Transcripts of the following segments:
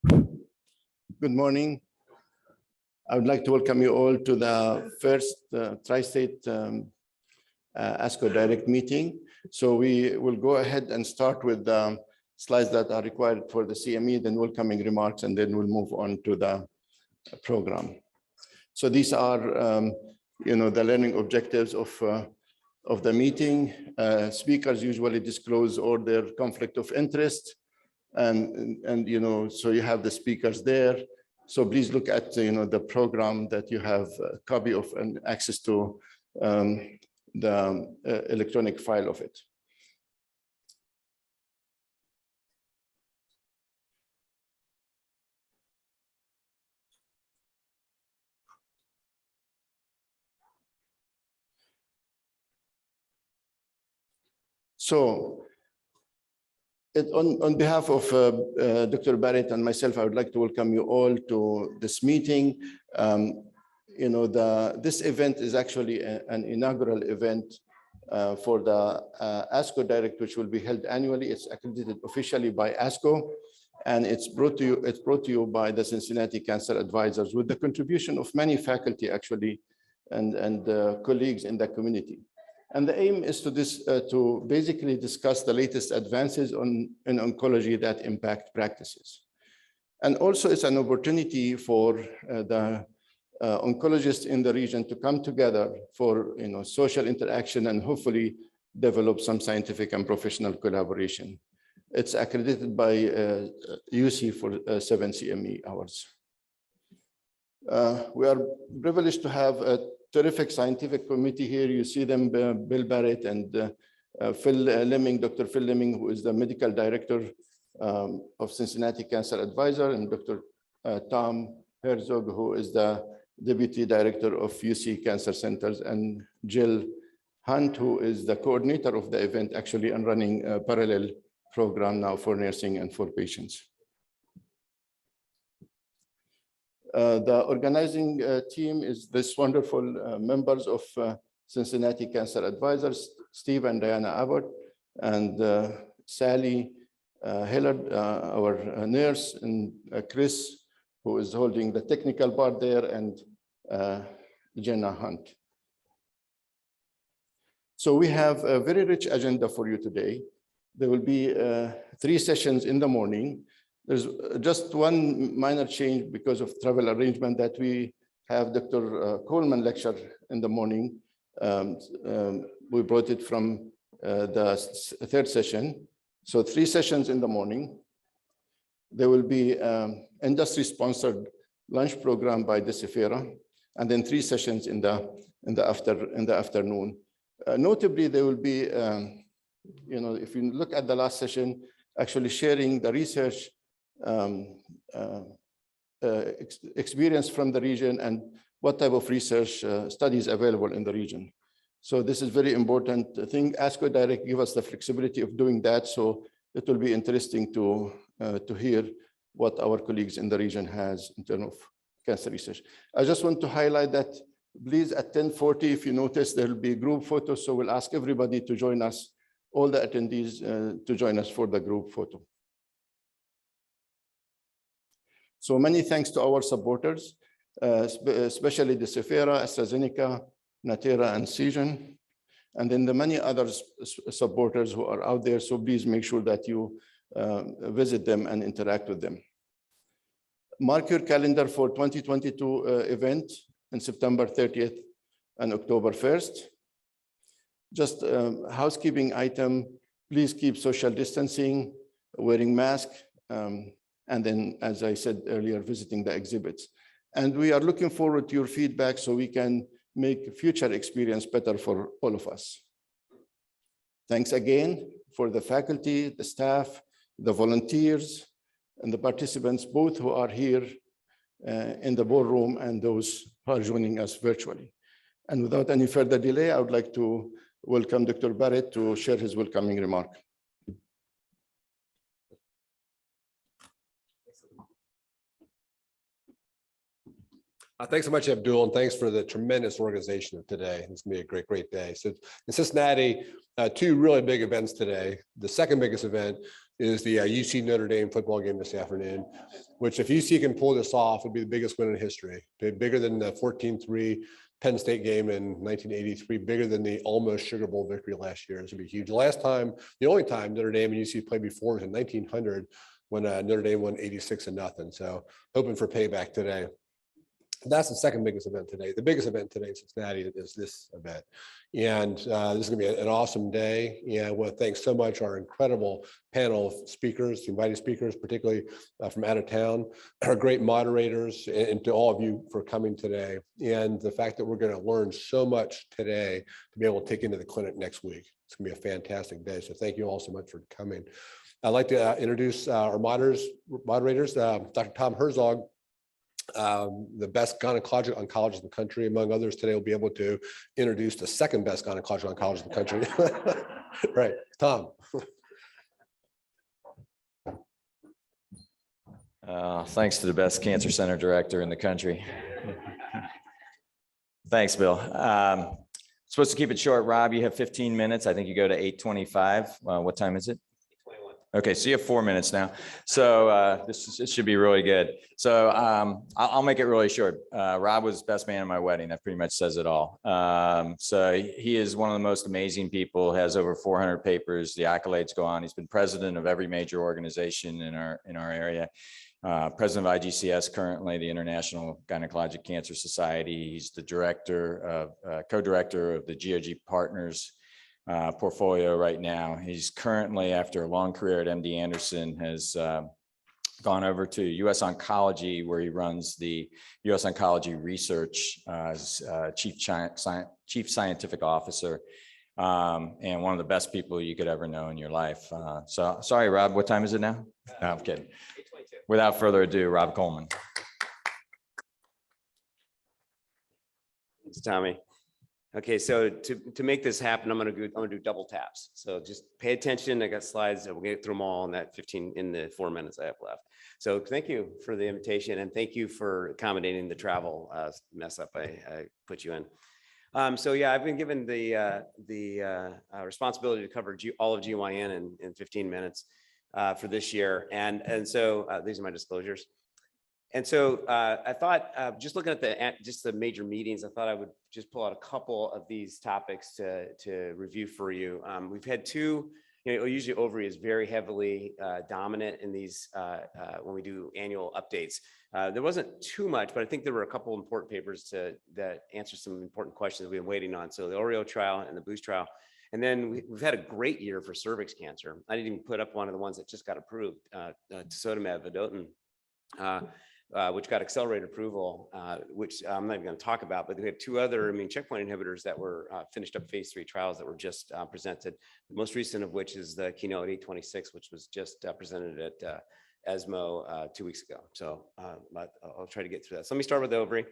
Good morning. I would like to welcome you all to the first Tri-State ASCO Direct meeting. So we will go ahead and start with the slides that are required for the CME, then welcoming remarks, and then we'll move on to the program. So these are, the learning objectives of the meeting. Speakers usually disclose all their conflict of interest, and so you have the speakers there. So please look at the program that you have a copy of and access to the electronic file of it. So on behalf of Dr. Barrett and myself, I would like to welcome you all to this meeting. This event is actually an inaugural event for the ASCO Direct, which will be held annually. It's accredited officially by ASCO, and it's brought to you by the Cincinnati Cancer Advisors with the contribution of many faculty actually and colleagues in the community. And the aim is to basically discuss the latest advances in oncology that impact practices. And also it's an opportunity for the oncologists in the region to come together for social interaction and hopefully develop some scientific and professional collaboration. It's accredited by UC for 7 CME hours. We are privileged to have a terrific scientific committee here. You see them, Bill Barrett and Phil Lemming, Dr. Phil Lemming, who is the medical director of Cincinnati Cancer Advisor, and Dr. Tom Herzog, who is the deputy director of UC Cancer Centers, and Jill Hunt, who is the coordinator of the event, actually, and running a parallel program now for nursing and for patients. The organizing team is this wonderful members of Cincinnati Cancer Advisors, Steve and Diana Abbott, and Sally Hillard, our nurse, and Chris, who is holding the technical part there, and Jenna Hunt. So we have a very rich agenda for you today. There will be 3 sessions in the morning. There's just one minor change because of travel arrangement that we have Dr. Coleman lecture in the morning. We brought it from the 3rd session. So 3 sessions in the morning. There will be industry-sponsored lunch program by Decifera, and then 3 sessions in the afternoon. Notably, there will be, if you look at the last session, actually sharing the research experience from the region and what type of research studies available in the region. So this is very important. I think ASCO Direct give us the flexibility of doing that. So it will be interesting to hear what our colleagues in the region has in terms of cancer research. I just want to highlight that please at 10:40, if you notice, there will be group photos. So we'll ask everybody to join us, all the attendees to join us for the group photo. So many thanks to our supporters, especially Decifera, AstraZeneca, Natera, and Seagen, and then the many other supporters who are out there. So please make sure that you visit them and interact with them. Mark your calendar for 2022 event on September 30th and October 1st. Just a housekeeping item, please keep social distancing, wearing masks, and then, as I said earlier, visiting the exhibits. And we are looking forward to your feedback so we can make future experience better for all of us. Thanks again for the faculty, the staff, the volunteers, and the participants, both who are here in the ballroom and those who are joining us virtually. And without any further delay, I would like to welcome Dr. Barrett to share his welcoming remark. Thanks so much, Abdul, and thanks for the tremendous organization of today. It's going to be a great, great day. So in Cincinnati, two really big events today. The second biggest event is the UC Notre Dame football game this afternoon, which if UC can pull this off, would be the biggest win in history. Bigger than the 14-3 Penn State game in 1983, bigger than the almost Sugar Bowl victory last year. This would be huge. The only time Notre Dame and UC played before was in 1900 when Notre Dame won 86-0. So hoping for payback today. That's the second biggest event today. The biggest event today in Cincinnati is this event. And this is going to be an awesome day. And I want to thank so much our incredible panel of speakers, invited speakers, particularly from out of town, our great moderators, and to all of you for coming today. And the fact that we're going to learn so much today to be able to take into the clinic next week. It's going to be a fantastic day. So thank you all so much for coming. I'd like to introduce our moderators, Dr. Tom Herzog, the best gynecologic oncologist in the country, among others. Today we'll be able to introduce the second best gynecologic oncologist in the country. Right, Tom. Thanks to the best cancer center director in the country. Thanks, Bill. Supposed to keep it short. Rob, you have 15 minutes. I think you go to 8:25. What time is it? Okay, so you have 4 minutes now. So this should be really good. So I'll make it really short. Rob was best man at my wedding. That pretty much says it all. So he is one of the most amazing people, has over 400 papers. The accolades go on. He's been president of every major organization in our area. President of IGCS currently, the International Gynecologic Cancer Society. He's the co-director of the GOG Partners portfolio right now. He's currently, after a long career at MD Anderson, has gone over to US Oncology, where he runs the US Oncology Research as chief scientific officer, and one of the best people you could ever know in your life. So sorry, Rob, what time is it now? No, I'm kidding. Without further ado, Rob Coleman. Thanks, Tommy. Okay, so to make this happen, I'm gonna do double taps. So just pay attention. I got slides. We'll get through them all in the 4 minutes I have left. So thank you for the invitation, and thank you for accommodating the travel mess up I put you in. So yeah, I've been given the responsibility to cover all of GYN in 15 minutes for this year, and so these are my disclosures. And so I thought, just looking at just the major meetings, I thought I would just pull out a couple of these topics to review for you. We've had two, usually ovary is very heavily dominant in these when we do annual updates. There wasn't too much, but I think there were a couple important papers that answer some important questions we've been waiting on. So the Oreo trial and the Boost trial. And then we've had a great year for cervix cancer. I didn't even put up one of the ones that just got approved, tisotumab vedotin. Which got accelerated approval, which I'm not even going to talk about, but we have two other immune checkpoint inhibitors that were finished up phase 3 trials that were just presented. The most recent of which is the Keynote 826, which was just presented at ESMO 2 weeks ago. So I'll try to get through that. So let me start with the ovary.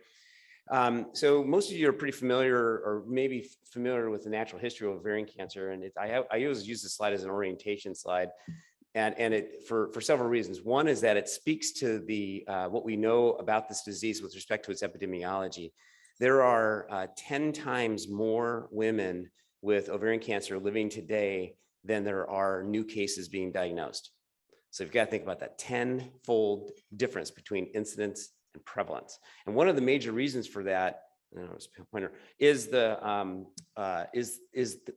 So most of you are pretty familiar, or maybe familiar with the natural history of ovarian cancer. And I always use this slide as an orientation slide. And it for several reasons. One is that it speaks to the what we know about this disease with respect to its epidemiology. There are 10 times more women with ovarian cancer living today than there are new cases being diagnosed. So you've got to think about that 10-fold difference between incidence and prevalence. And one of the major reasons for that is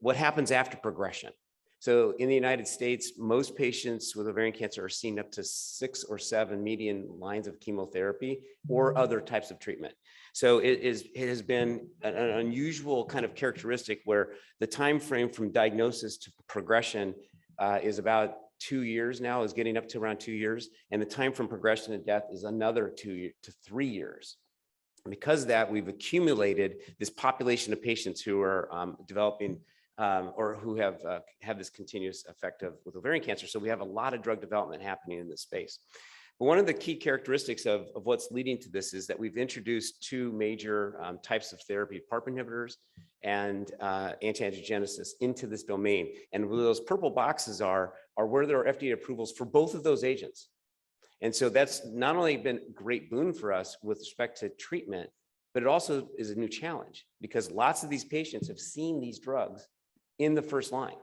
what happens after progression. So in the United States, most patients with ovarian cancer are seen up to 6 or 7 median lines of chemotherapy or other types of treatment. So it has been an unusual kind of characteristic where the time frame from diagnosis to progression is about 2 years now, is getting up to around 2 years, and the time from progression to death is another 2 to 3 years. And because of that, we've accumulated this population of patients who are developing or who have this continuous effect with ovarian cancer. So we have a lot of drug development happening in this space. But one of the key characteristics of what's leading to this is that we've introduced two major types of therapy, PARP inhibitors and anti-angiogenesis into this domain. And where those purple boxes are where there are FDA approvals for both of those agents. And so that's not only been a great boon for us with respect to treatment, but it also is a new challenge because lots of these patients have seen these drugs in the first line.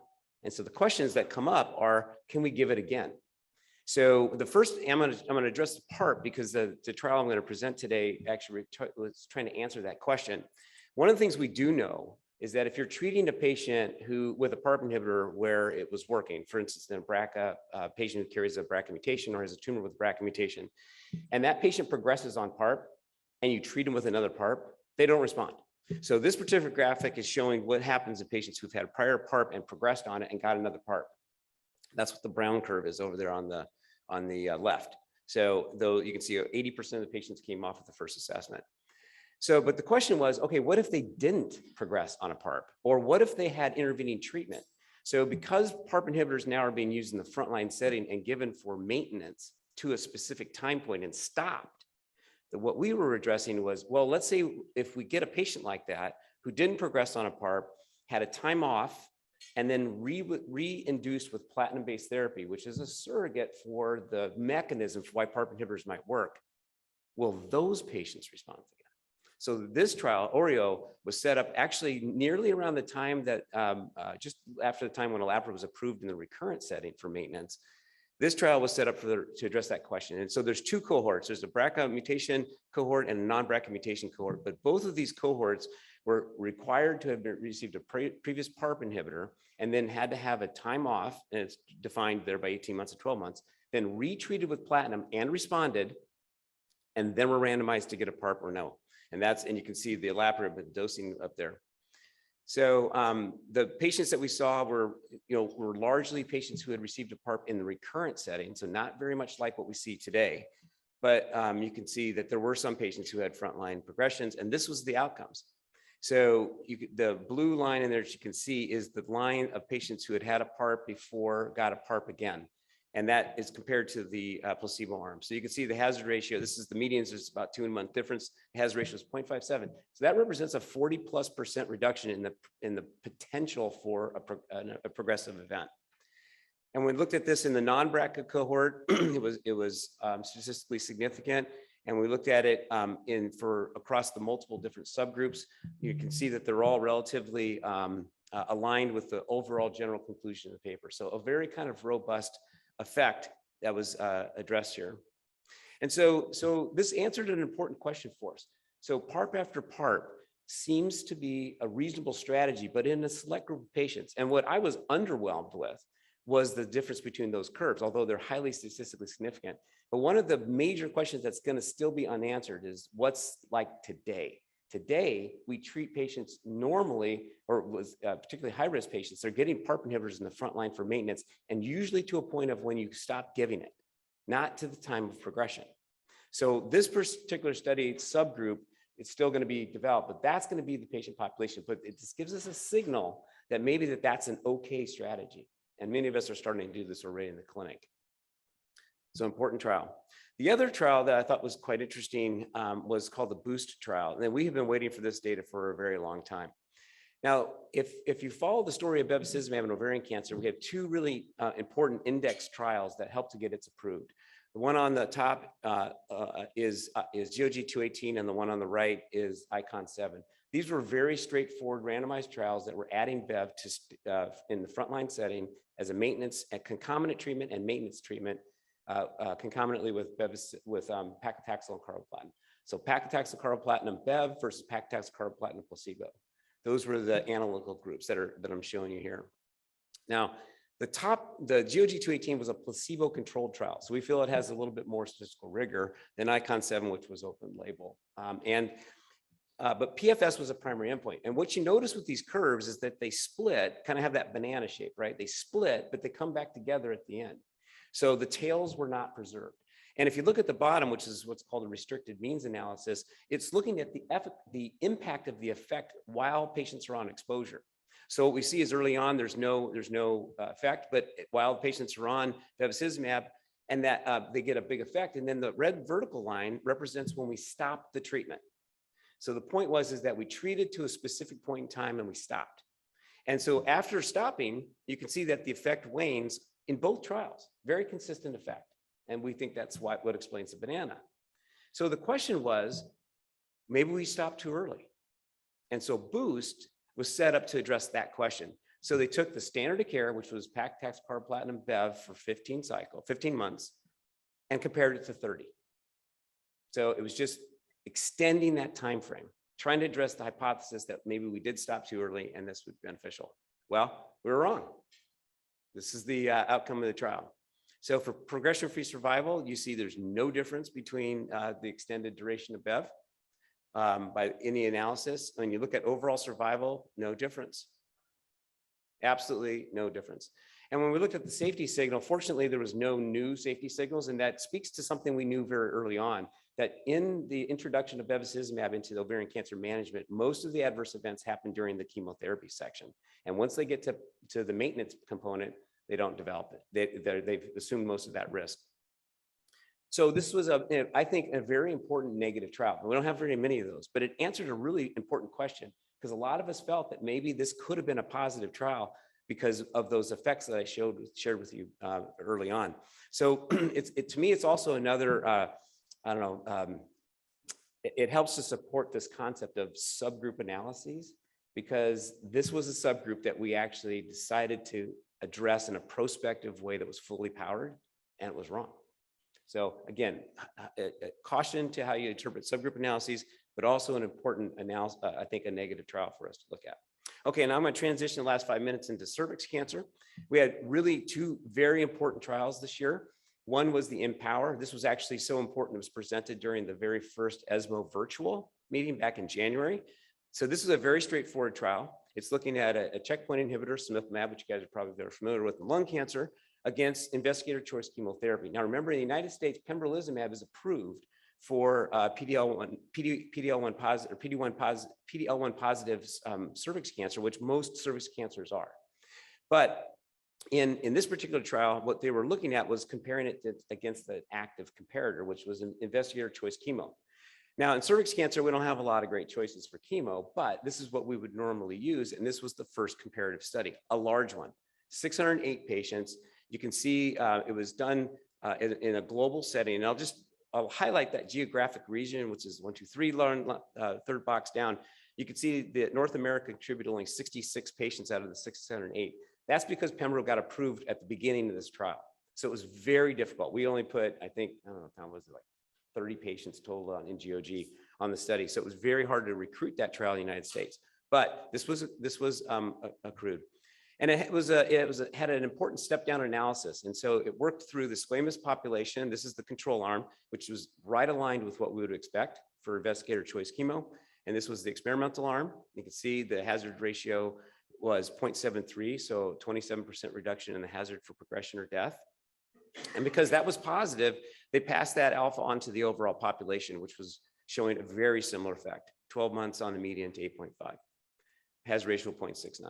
And so the questions that come up are, can we give it again? So the first, I'm going to address the PARP because the trial I'm going to present today actually was trying to answer that question. One of the things we do know is that if you're treating a patient who with a PARP inhibitor where it was working, for instance, in a BRCA patient who carries a BRCA mutation or has a tumor with BRCA mutation, and that patient progresses on PARP and you treat them with another PARP, they don't respond. So this particular graphic is showing what happens in patients who've had prior PARP and progressed on it and got another PARP. That's what the brown curve is over there on the left. So though you can see 80% of the patients came off of the first assessment. So, but the question was, okay, what if they didn't progress on a PARP? Or what if they had intervening treatment? So because PARP inhibitors now are being used in the frontline setting and given for maintenance to a specific time point and stopped, what we were addressing was, well, let's say if we get a patient like that who didn't progress on a PARP, had a time off, and then re-induced with platinum-based therapy, which is a surrogate for the mechanism for why PARP inhibitors might work, will those patients respond again? So this trial, OREO, was set up actually nearly around the time that, just after the time when olaparib was approved in the recurrent setting for maintenance. This trial was set up to address that question. And so there's two cohorts. There's a BRCA mutation cohort and a non-BRCA mutation cohort, but both of these cohorts were required to have received a previous PARP inhibitor and then had to have a time off, and it's defined there by 18 months to 12 months, then retreated with platinum and responded, and then were randomized to get a PARP or no. And you can see the olaparib dosing up there. So the patients that we saw were largely patients who had received a PARP in the recurrent setting, so not very much like what we see today. But you can see that there were some patients who had frontline progressions, and this was the outcomes. So the blue line in there, as you can see, is the line of patients who had had a PARP before, got a PARP again. And that is compared to the placebo arm. So you can see the hazard ratio. This is the median, so it's about 2-month difference. The hazard ratio is 0.57. So that represents a 40+% reduction in the potential for a progressive event. And when we looked at this in the non-BRCA cohort, it was statistically significant. And we looked at it across the multiple different subgroups. You can see that they're all relatively aligned with the overall general conclusion of the paper. So a very kind of robust effect that was addressed here. And so this answered an important question for us. So PARP after PARP seems to be a reasonable strategy, but in a select group of patients. And what I was underwhelmed with was the difference between those curves, although they're highly statistically significant. But one of the major questions that's going to still be unanswered is what's like today. Today, we treat patients normally, or was particularly high-risk patients, they're getting PARP inhibitors in the front line for maintenance, and usually to a point of when you stop giving it, not to the time of progression. So this particular study subgroup, it's still going to be developed, but that's going to be the patient population. But it just gives us a signal that maybe that's an okay strategy. And many of us are starting to do this already in the clinic. So important trial. The other trial that I thought was quite interesting was called the BOOST trial. And we have been waiting for this data for a very long time. Now, if you follow the story of bevacizumab and ovarian cancer, we have two really important index trials that helped to get it approved. The one on the top is GOG-218, and the one on the right is ICON-7. These were very straightforward randomized trials that were adding Bev to in the frontline setting as a maintenance, a concomitant treatment and maintenance treatment concomitantly with paclitaxel and carboplatin. So paclitaxel, carboplatin, Bev versus paclitaxel, carboplatin, placebo. Those were the analytical groups that I'm showing you here. Now, the GOG-218 was a placebo-controlled trial, so we feel it has a little bit more statistical rigor than ICON-7, which was open label. But PFS was a primary endpoint. And what you notice with these curves is that they split, kind of have that banana shape, right? They split, but they come back together at the end. So the tails were not preserved. And if you look at the bottom, which is what's called a restricted means analysis, it's looking at the impact of the effect while patients are on exposure. So what we see is early on, there's no effect, but while patients are on bevacizumab, and that they get a big effect. And then the red vertical line represents when we stop the treatment. So the point is that we treated to a specific point in time and we stopped. And so after stopping, you can see that the effect wanes in both trials, very consistent effect. And we think that's what explains the banana. So the question was, maybe we stopped too early. And so Boost was set up to address that question. So they took the standard of care, which was Paclitaxel carboplatin Bev for 15 months, and compared it to 30. So it was just extending that time frame, trying to address the hypothesis that maybe we did stop too early and this would be beneficial. Well, we were wrong. This is the outcome of the trial. So for progression-free survival, you see there's no difference between the extended duration of Bev by any analysis. When you look at overall survival, no difference. Absolutely no difference. And when we looked at the safety signal, fortunately, there was no new safety signals, and that speaks to something we knew very early on, that in the introduction of bevacizumab into the ovarian cancer management, most of the adverse events happen during the chemotherapy section. And once they get to the maintenance component, they don't develop it. They've assumed most of that risk. So this was, I think, a very important negative trial. We don't have very many of those, but it answered a really important question, because a lot of us felt that maybe this could have been a positive trial because of those effects that I shared with you early on. So to me, it's also another, it helps to support this concept of subgroup analyses, because this was a subgroup that we actually decided to address in a prospective way that was fully powered, and it was wrong. So again, caution to how you interpret subgroup analyses, but also an important analysis, I think a negative trial for us to look at. Okay, now I'm going to transition the last 5 minutes into cervix cancer. We had really two very important trials this year. One was the Empower. This was actually so important. It was presented during the very first ESMO virtual meeting back in January. So this is a very straightforward trial. It's looking at a checkpoint inhibitor, cemiplimab, which you guys are probably very familiar with in lung cancer, against investigator choice chemotherapy. Now, remember, in the United States, pembrolizumab is approved for PD-L1 positive cervix cancer, which most cervix cancers are. But in this particular trial, what they were looking at was comparing it against the active comparator, which was an investigator choice chemo. Now, in cervix cancer, we don't have a lot of great choices for chemo, but this is what we would normally use. And this was the first comparative study, a large one, 608 patients. You can see it was done in a global setting. And I'll highlight that geographic region, which is 1, 2, 3, third box down. You can see that North America contributed only 66 patients out of the 608. That's because Pembro got approved at the beginning of this trial. So it was very difficult. We only put, I think, I don't know, Tom, was it like 30 patients total in GOG on the study. So it was very hard to recruit that trial in the United States. But this was accrued. And it had an important step down analysis. And so it worked through the squamous population. This is the control arm, which was right aligned with what we would expect for investigator choice chemo. And this was the experimental arm. You can see the hazard ratio was 0.73, so 27% reduction in the hazard for progression or death. And because that was positive, they passed that alpha onto the overall population, which was showing a very similar effect, 12 months on the median to 8.5, hazard ratio of 0.69.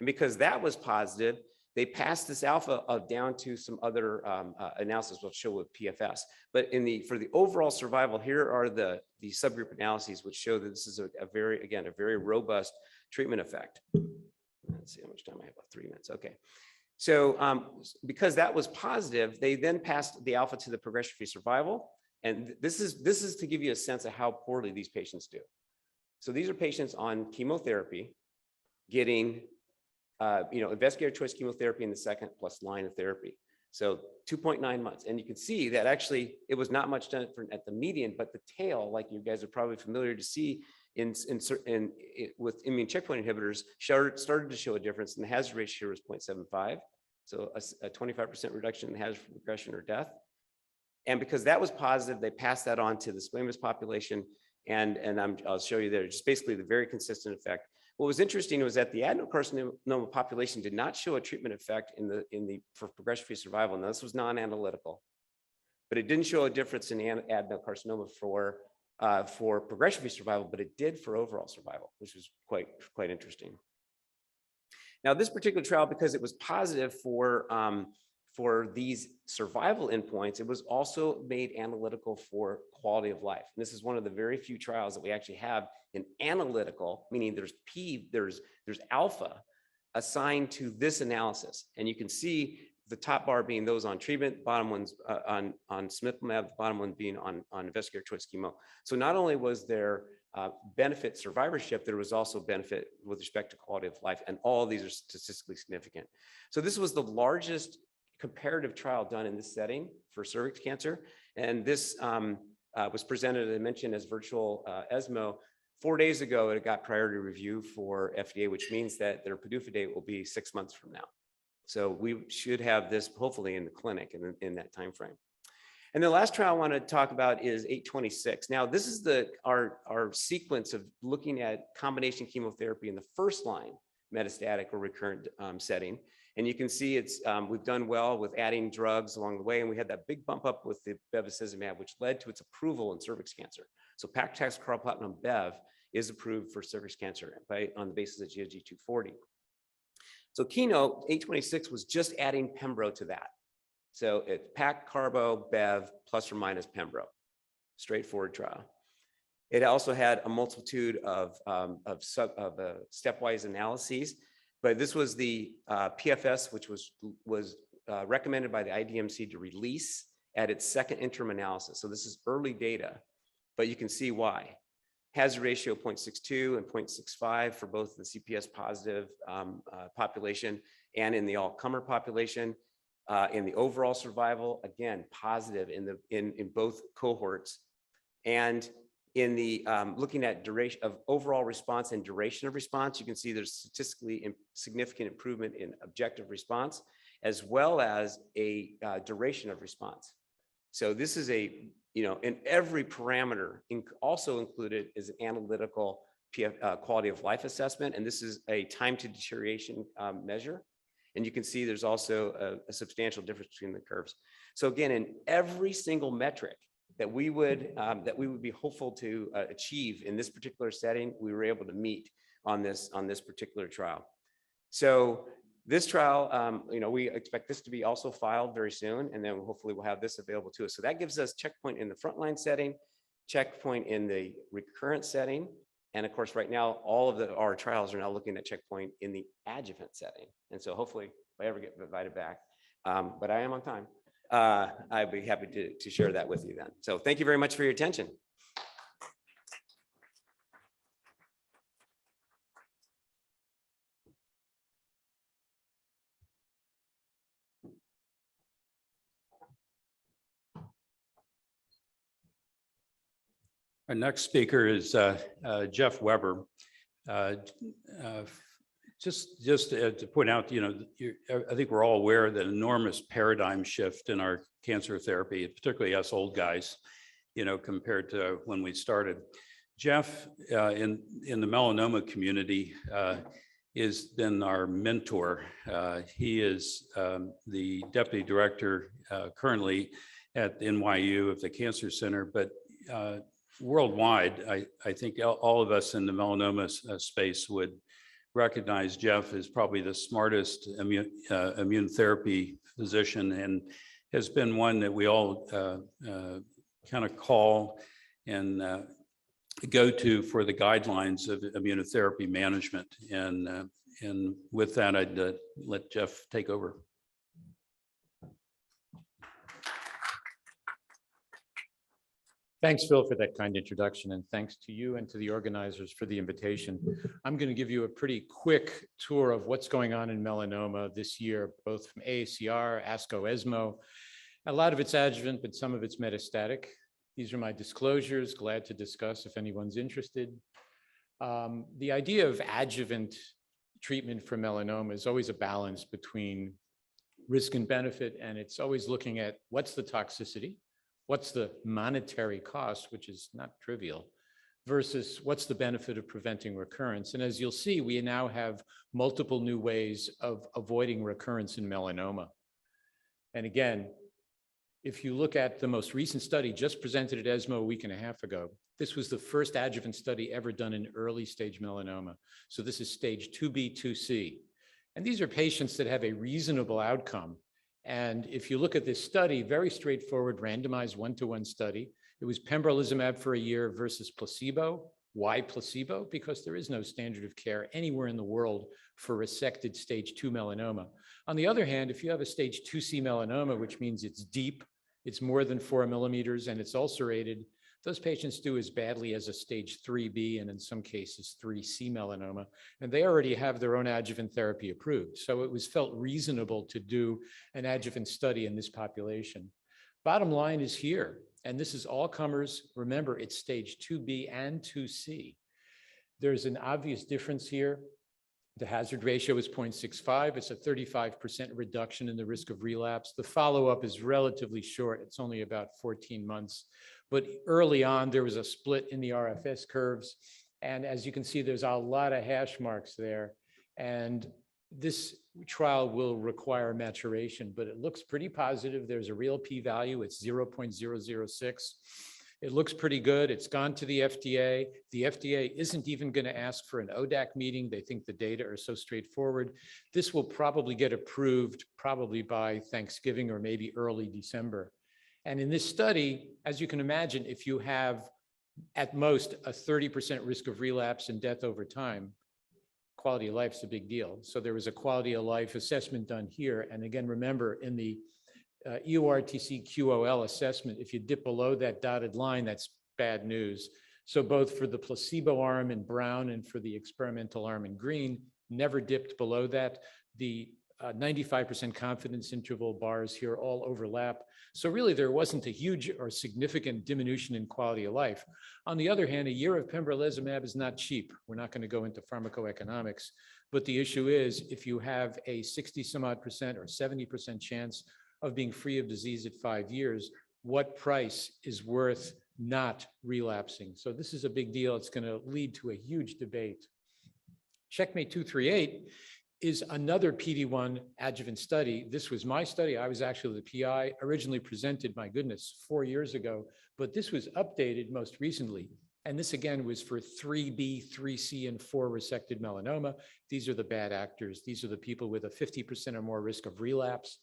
And because that was positive, they passed this alpha down to some other analysis we'll show with PFS. But for the overall survival, here are the subgroup analyses, which show that this is a very robust treatment effect. Let's see how much time I have left, 3 minutes. Okay. So because that was positive, they then passed the alpha to the progression-free survival. And this is to give you a sense of how poorly these patients do. So these are patients on chemotherapy getting investigator choice chemotherapy in the second plus line of therapy. So 2.9 months. And you can see that actually it was not much done at the median, but the tail, like you guys are probably familiar to see with immune checkpoint inhibitors, started to show a difference, and the hazard ratio was 0.75. So a 25% reduction in hazard for progression or death. And because that was positive, they passed that on to the squamous population. And I'll show you there, just basically the very consistent effect. What was interesting was that the adenocarcinoma population did not show a treatment effect for progression-free survival. Now, this was non-analytical, but it didn't show a difference in adenocarcinoma for progression-free survival, but it did for overall survival, which was quite interesting. Now, this particular trial, because it was positive for these survival endpoints, it was also made analytical for quality of life. And this is one of the very few trials that we actually have in analytical, meaning there's alpha assigned to this analysis. And you can see the top bar being those on treatment, bottom one's on cemiplimab, bottom one being on investigator choice chemo. So not only was there benefit survivorship, there was also benefit with respect to quality of life, and all of these are statistically significant. So this was the largest comparative trial done in this setting for cervix cancer, and this was presented, as I mentioned, as virtual ESMO. 4 days ago, it got priority review for FDA, which means that their PDUFA date will be 6 months from now. So we should have this hopefully in the clinic in that time frame. And the last trial I want to talk about is 826. Now, this is our sequence of looking at combination chemotherapy in the first line metastatic or recurrent setting. And you can see we've done well with adding drugs along the way. And we had that big bump up with the bevacizumab, which led to its approval in cervix cancer. So paclitaxel carboplatin bev is approved for cervix cancer on the basis of GSG 240. So Keynote 826 was just adding Pembro to that. So it's Pac, Carbo, Bev, plus or minus Pembro. Straightforward trial. It also had a multitude of stepwise analyses, but this was the PFS, which was recommended by the IDMC to release at its second interim analysis. So this is early data, but you can see why. Hazard ratio 0.62 and 0.65 for both the CPS positive population and in the all-comer population. In the overall survival, again, positive in both cohorts. And in the looking at duration of overall response and duration of response, you can see there's statistically significant improvement in objective response, as well as a duration of response. So this is in every parameter also included is an analytical quality of life assessment. And this is a time to deterioration measure. And you can see there's also a substantial difference between the curves. So again, in every single metric that we would be hopeful to achieve in this particular setting, we were able to meet on this particular trial. So this trial, we expect this to be also filed very soon, and then hopefully we'll have this available to us. So that gives us checkpoint in the frontline setting, checkpoint in the recurrent setting, and of course, right now, all of our trials are now looking at checkpoint in the adjuvant setting. And so hopefully, if I ever get invited back, but I am on time, I'd be happy to share that with you then. So thank you very much for your attention. Our next speaker is Jeff Weber. Just to point out, I think we're all aware of the enormous paradigm shift in our cancer therapy, particularly us old guys, compared to when we started. Jeff, in the melanoma community, has been our mentor. He is the deputy director currently at NYU of the Cancer Center, but worldwide, I think all of us in the melanoma space would recognize Jeff as probably the smartest immune therapy physician, and has been one that we all kind of call and go to for the guidelines of immunotherapy management. And with that, I'd let Jeff take over. Thanks, Phil, for that kind introduction, and thanks to you and to the organizers for the invitation. I'm going to give you a pretty quick tour of what's going on in melanoma this year, both from AACR, ASCO, ESMO. A lot of it's adjuvant, but some of it's metastatic. These are my disclosures, glad to discuss if anyone's interested. The idea of adjuvant treatment for melanoma is always a balance between risk and benefit, and it's always looking at what's the toxicity, what's the monetary cost, which is not trivial, versus what's the benefit of preventing recurrence. And as you'll see, we now have multiple new ways of avoiding recurrence in melanoma. And again, if you look at the most recent study just presented at ESMO a week and a half ago, this was the first adjuvant study ever done in early stage melanoma. So this is stage 2B, 2C. And these are patients that have a reasonable outcome. And if you look at this study, very straightforward, randomized 1-to-1 study. It was pembrolizumab for a year versus placebo. Why placebo? Because there is no standard of care anywhere in the world for resected stage 2 melanoma. On the other hand, if you have a stage 2C melanoma, which means it's deep, it's more than 4 millimeters, and it's ulcerated, those patients do as badly as a stage 3B and in some cases 3C melanoma, and they already have their own adjuvant therapy approved. So it was felt reasonable to do an adjuvant study in this population. Bottom line is here, and this is all comers. Remember, it's stage 2B and 2C. There's an obvious difference here. The hazard ratio is 0.65. It's a 35% reduction in the risk of relapse. The follow-up is relatively short. It's only about 14 months. But early on, there was a split in the RFS curves. And as you can see, there's a lot of hash marks there. And this trial will require maturation, but it looks pretty positive. There's a real p-value. It's 0.006. It looks pretty good. It's gone to the FDA. The FDA isn't even going to ask for an ODAC meeting. They think the data are so straightforward. This will probably get approved probably by Thanksgiving or maybe early December. And in this study, as you can imagine, if you have at most a 30% risk of relapse and death over time, quality of life is a big deal. So there was a quality of life assessment done here. And again, remember in the EORTC QOL assessment, if you dip below that dotted line, that's bad news. So both for the placebo arm in brown and for the experimental arm in green, never dipped below that. The 95% confidence interval bars here all overlap. So really there wasn't a huge or significant diminution in quality of life. On the other hand, a year of pembrolizumab is not cheap. We're not going to go into pharmacoeconomics, but the issue is if you have a 60-some-odd% or 70% chance of being free of disease at 5 years, what price is worth not relapsing? So this is a big deal. It's going to lead to a huge debate. Checkmate 238 is another PD-1 adjuvant study. This was my study. I was actually the PI, originally presented, my goodness, 4 years ago, but this was updated most recently. And this again was for 3B, 3C, and 4 resected melanoma. These are the bad actors. These are the people with a 50% or more risk of relapse.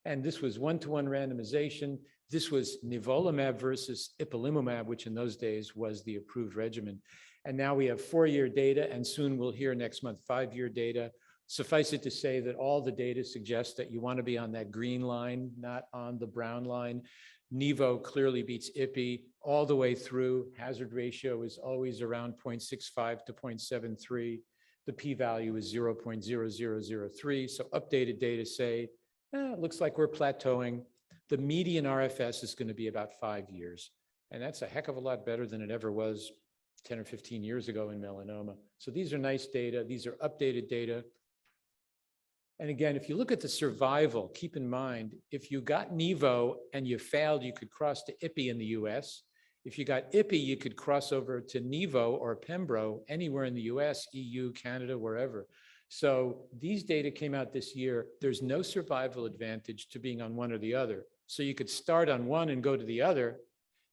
And this was 1-to-1 randomization. This was nivolumab versus ipilimumab, which in those days was the approved regimen. And now we have 4-year data, and soon we'll hear next month 5-year data. Suffice it to say that all the data suggests that you want to be on that green line, not on the brown line. Nivo clearly beats IPI all the way through. Hazard ratio is always around 0.65 to 0.73. The p-value is 0.0003. So updated data say, it looks like we're plateauing. The median RFS is going to be about 5 years. And that's a heck of a lot better than it ever was 10 or 15 years ago in melanoma. So these are nice data. These are updated data. And again, if you look at the survival, keep in mind, if you got Nivo and you failed, you could cross to IPI in the US. If you got IPI, you could cross over to Nivo or Pembro anywhere in the US, EU, Canada, wherever. So these data came out this year. There's no survival advantage to being on one or the other. So you could start on one and go to the other.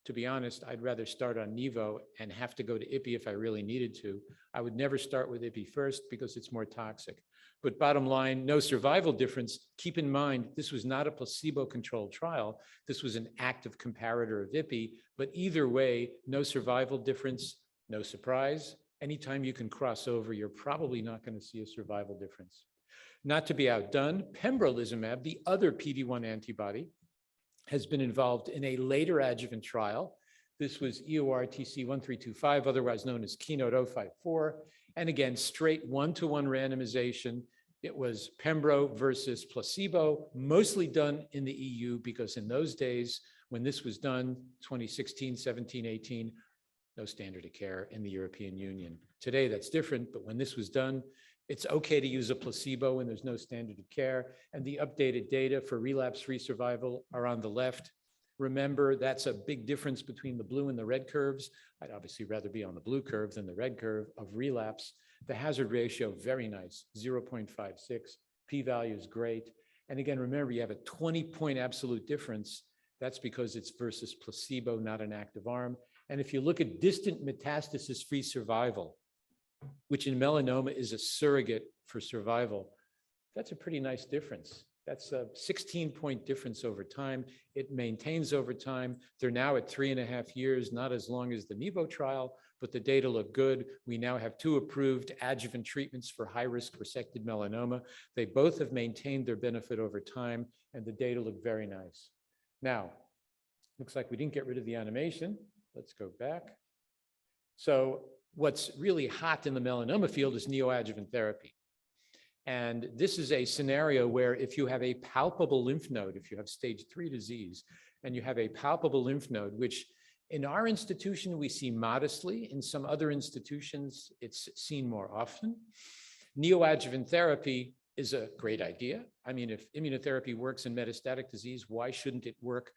To be honest, I'd rather start on Nivo and have to go to IPI if I really needed to. I would never start with IPI first because it's more toxic. But bottom line, no survival difference. Keep in mind, this was not a placebo-controlled trial. This was an active comparator of IPI. But either way, no survival difference, no surprise. Anytime you can cross over, you're probably not going to see a survival difference. Not to be outdone, Pembrolizumab, the other PD-1 antibody, has been involved in a later adjuvant trial. This was EORTC 1325, otherwise known as Keynote 054. And again, straight 1-to-1 randomization. It was Pembro versus placebo, mostly done in the EU because in those days, when this was done, 2016, 17, 18, no standard of care in the European Union. Today, that's different, but when this was done, it's okay to use a placebo when there's no standard of care. And the updated data for relapse-free survival are on the left. Remember, that's a big difference between the blue and the red curves. I'd obviously rather be on the blue curve than the red curve of relapse. The hazard ratio, very nice, 0.56. P-value is great. And again, remember, you have a 20-point absolute difference. That's because it's versus placebo, not an active arm. And if you look at distant metastasis-free survival, which in melanoma is a surrogate for survival, that's a pretty nice difference. That's a 16-point difference over time. It maintains over time. They're now at 3.5 years, not as long as the Nevo trial, but the data look good. We now have 2 approved adjuvant treatments for high-risk resected melanoma. They both have maintained their benefit over time, and the data look very nice. Now, looks like we didn't get rid of the animation. Let's go back. So what's really hot in the melanoma field is neoadjuvant therapy. And this is a scenario where if you have a palpable lymph node, if you have stage 3 disease, and you have a palpable lymph node, which in our institution we see modestly, in some other institutions it's seen more often, neoadjuvant therapy is a great idea. I mean, if immunotherapy works in metastatic disease, why shouldn't it work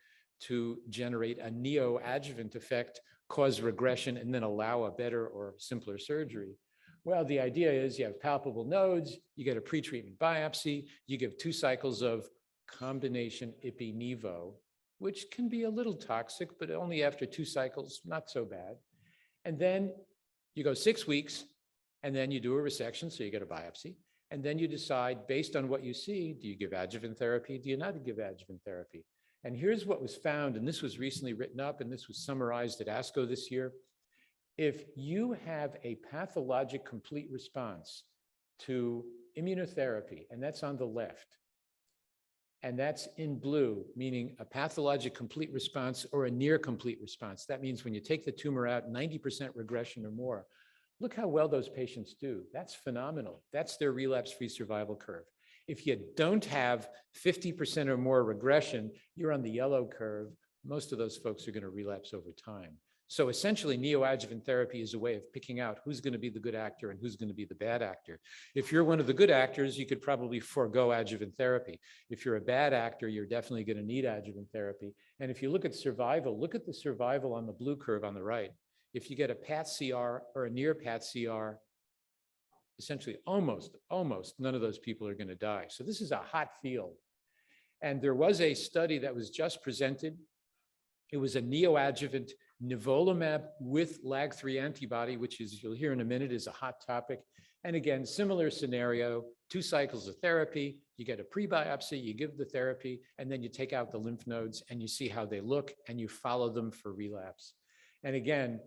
to generate a neoadjuvant effect, cause regression, and then allow a better or simpler surgery? Well, the idea is you have palpable nodes, you get a pretreatment biopsy, you give 2 cycles of combination ipi-nivo, which can be a little toxic, but only after 2 cycles, not so bad. And then you go 6 weeks, and then you do a resection, so you get a biopsy. And then you decide, based on what you see, do you give adjuvant therapy? Do you not give adjuvant therapy? And here's what was found, and this was recently written up, and this was summarized at ASCO this year. If you have a pathologic complete response to immunotherapy, and that's on the left, and that's in blue, meaning a pathologic complete response or a near complete response. That means when you take the tumor out, 90% regression or more. Look how well those patients do. That's phenomenal. That's their relapse-free survival curve. If you don't have 50% or more regression, you're on the yellow curve. Most of those folks are going to relapse over time. So essentially, neoadjuvant therapy is a way of picking out who's going to be the good actor and who's going to be the bad actor. If you're one of the good actors, you could probably forego adjuvant therapy. If you're a bad actor, you're definitely going to need adjuvant therapy. And if you look at survival, look at the survival on the blue curve on the right. If you get a PAT CR or a near PAT CR, essentially almost none of those people are going to die. So this is a hot field. And there was a study that was just presented. It was a neoadjuvant nivolumab with LAG-3 antibody, which is, you'll hear in a minute, is a hot topic. And again, similar scenario, 2 cycles of therapy, you get a pre-biopsy, you give the therapy, and then you take out the lymph nodes and you see how they look and you follow them for relapse. And again,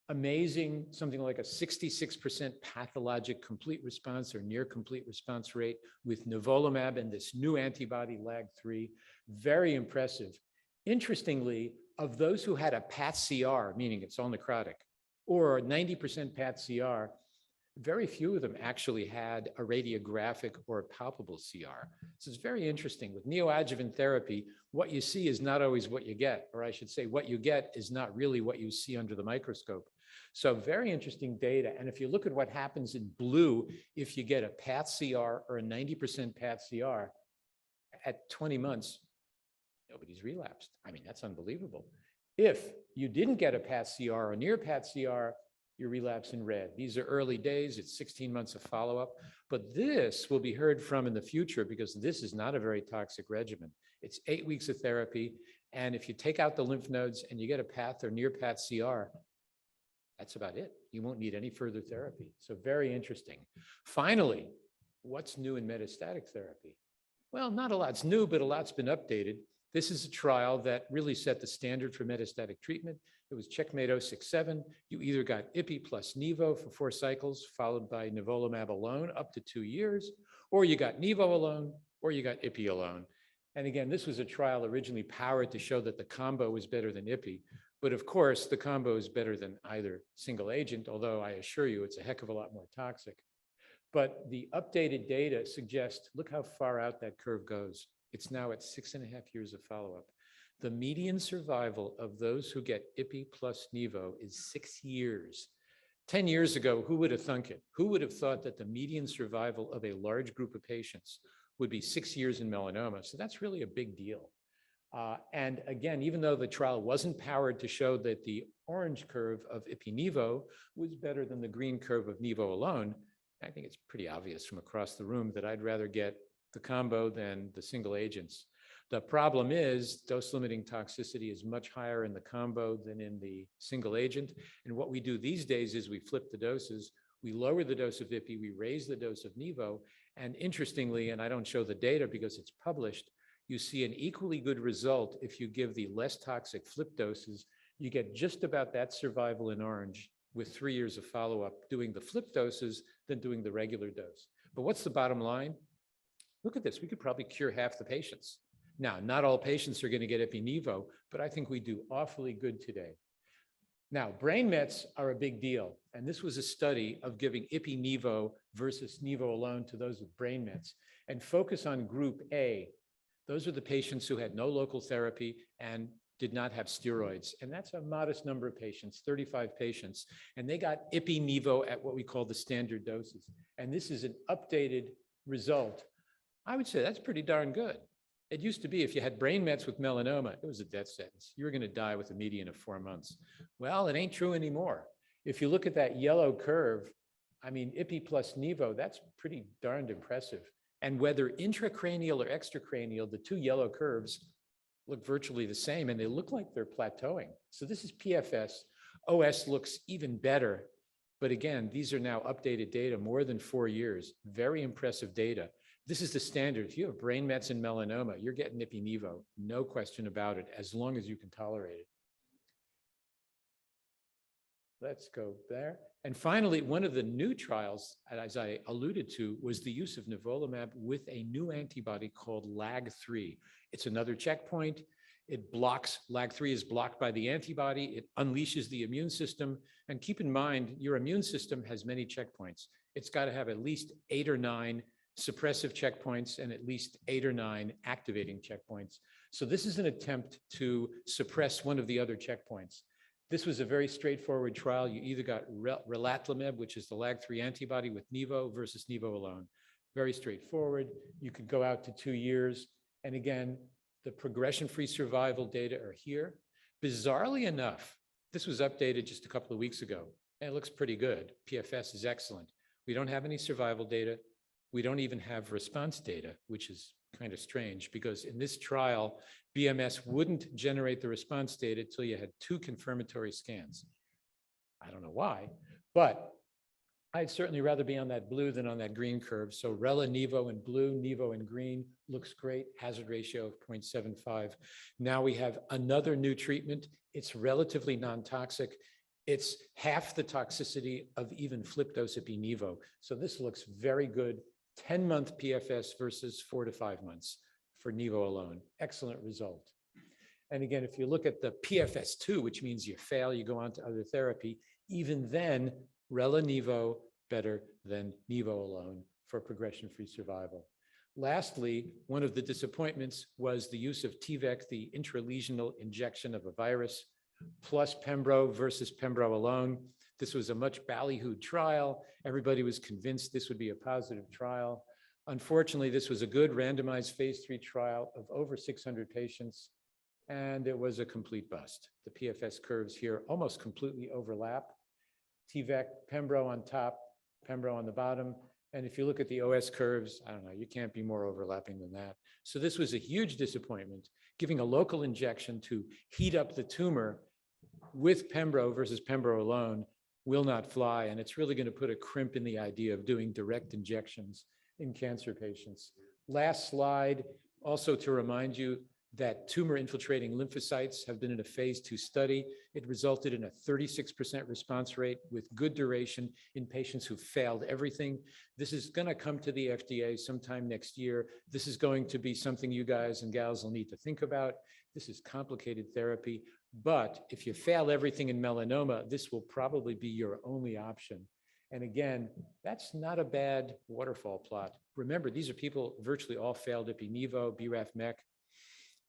amazing, something like a 66% pathologic complete response or near complete response rate with nivolumab and this new antibody LAG-3, very impressive. Interestingly, of those who had a PAT CR, meaning it's all necrotic, or 90% PAT CR, very few of them actually had a radiographic or a palpable CR. So it's very interesting. With neoadjuvant therapy, what you see is not always what you get, or I should say what you get is not really what you see under the microscope. So very interesting data. And if you look at what happens in blue, if you get a PAT CR or a 90% PAT CR, at 20 months, nobody's relapsed. I mean, that's unbelievable. If you didn't get a PAT CR or near PAT CR, you relapse in red. These are early days. It's 16 months of follow-up. But this will be heard from in the future because this is not a very toxic regimen. It's 8 weeks of therapy. And if you take out the lymph nodes and you get a PAT or near PAT CR, that's about it. You won't need any further therapy. So very interesting. Finally, what's new in metastatic therapy? Well, not a lot's new, but a lot's been updated. This is a trial that really set the standard for metastatic treatment. It was Checkmate 067. You either got IPI plus Nivo for 4 cycles, followed by nivolumab alone up to 2 years, or you got Nivo alone, or you got IPI alone. And again, this was a trial originally powered to show that the combo was better than IPI. But of course, the combo is better than either single agent, although I assure you it's a heck of a lot more toxic. But the updated data suggest, look how far out that curve goes. It's now at 6.5 years of follow-up. The median survival of those who get IPI plus Nivo is 6 years. 10 years ago, who would have thunk it? Who would have thought that the median survival of a large group of patients would be 6 years in melanoma? So that's really a big deal. And again, even though the trial wasn't powered to show that the orange curve of IPI-Nivo was better than the green curve of Nivo alone, I think it's pretty obvious from across the room that I'd rather get the combo than the single agents. The problem is dose-limiting toxicity is much higher in the combo than in the single agent. And what we do these days is we flip the doses. We lower the dose of IPI, we raise the dose of Nivo, And interestingly, and I don't show the data because it's published, you see an equally good result if you give the less toxic flip doses. You get just about that survival in orange with 3 years of follow-up doing the flip doses than doing the regular dose. But what's the bottom line? Look at this. We could probably cure half the patients. Now, not all patients are going to get Ipi-Nivo, but I think we do awfully good today. Now, brain mets are a big deal. And this was a study of giving Ipi-Nivo versus Nivo alone to those with brain mets, and focus on group A. Those are the patients who had no local therapy and did not have steroids. And that's a modest number of patients, 35 patients. And they got Ipi-Nivo at what we call the standard doses. And this is an updated result. I would say that's pretty darn good. It used to be if you had brain mets with melanoma, it was a death sentence. You were going to die with a median of 4 months. Well, it ain't true anymore. If you look at that yellow curve, I mean, Ipi plus Nivo, that's pretty darned impressive. And whether intracranial or extracranial, the two yellow curves look virtually the same, and they look like they're plateauing. So this is PFS. OS looks even better. But again, these are now updated data, more than 4 years. Very impressive data. This is the standard. If you have brain mets and melanoma, you're getting Ipi-Nivo, no question about it, as long as you can tolerate it. Let's go there. And finally, one of the new trials, as I alluded to, was the use of nivolumab with a new antibody called LAG-3. It's another checkpoint. It blocks, LAG-3 is blocked by the antibody. It unleashes the immune system. And keep in mind, your immune system has many checkpoints. It's got to have at least 8 or 9 suppressive checkpoints and at least 8 or 9 activating checkpoints. So this is an attempt to suppress one of the other checkpoints. This was a very straightforward trial. You either got relatlimab, which is the LAG-3 antibody, with Nivo versus Nivo alone. Very straightforward. You could go out to 2 years. And again, the progression-free survival data are here. Bizarrely enough, this was updated just a couple of weeks ago, and it looks pretty good. PFS is excellent. We don't have any survival data. We don't even have response data, which is kind of strange because in this trial, BMS wouldn't generate the response data until you had 2 confirmatory scans. I don't know why, but I'd certainly rather be on that blue than on that green curve. So Rela Nivo in blue, Nivo in green looks great, hazard ratio of 0.75. Now we have another new treatment. It's relatively non-toxic. It's half the toxicity of even flip dose Ipi-Nivo. So this looks very good. 10-month PFS versus 4 to 5 months for Nivo alone. Excellent result. And again, if you look at the PFS2, which means you fail, you go on to other therapy, even then, Rela Nivo better than Nivo alone for progression-free survival. Lastly, one of the disappointments was the use of T-VEC, the intralesional injection of a virus, plus Pembro versus Pembro alone. This was a much ballyhooed trial. Everybody was convinced this would be a positive trial. Unfortunately, this was a good randomized phase 3 trial of over 600 patients, and it was a complete bust. The PFS curves here almost completely overlap. T-VEC, Pembro on top, Pembro on the bottom. And if you look at the OS curves, I don't know, you can't be more overlapping than that. So this was a huge disappointment. Giving a local injection to heat up the tumor with Pembro versus Pembro alone will not fly. And it's really going to put a crimp in the idea of doing direct injections in cancer patients. Last slide, also to remind you that tumor infiltrating lymphocytes have been in a phase 2 study. It resulted in a 36% response rate with good duration in patients who failed everything. This is going to come to the FDA sometime next year. This is going to be something you guys and gals will need to think about. This is complicated therapy, but if you fail everything in melanoma, this will probably be your only option. And again, that's not a bad waterfall plot. Remember, these are people virtually all failed Ipi-Nivo, BRAF/MEK.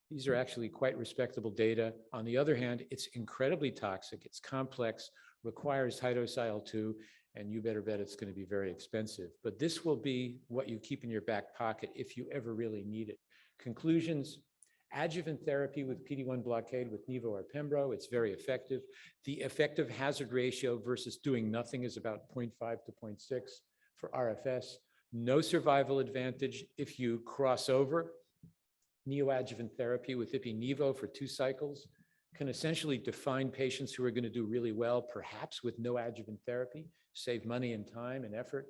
These are actually quite respectable data. On the other hand, it's incredibly toxic, it's complex, requires high-dose IL-2, and you better bet it's going to be very expensive. But this will be what you keep in your back pocket if you ever really need it. Conclusions: adjuvant therapy with PD-1 blockade with Nivo or Pembro, it's very effective. The effective hazard ratio versus doing nothing is about 0.5 to 0.6 for RFS. No survival advantage if you cross over. Neoadjuvant therapy with Ipi-Nivo for 2 cycles can essentially define patients who are going to do really well, perhaps with no adjuvant therapy, save money and time and effort.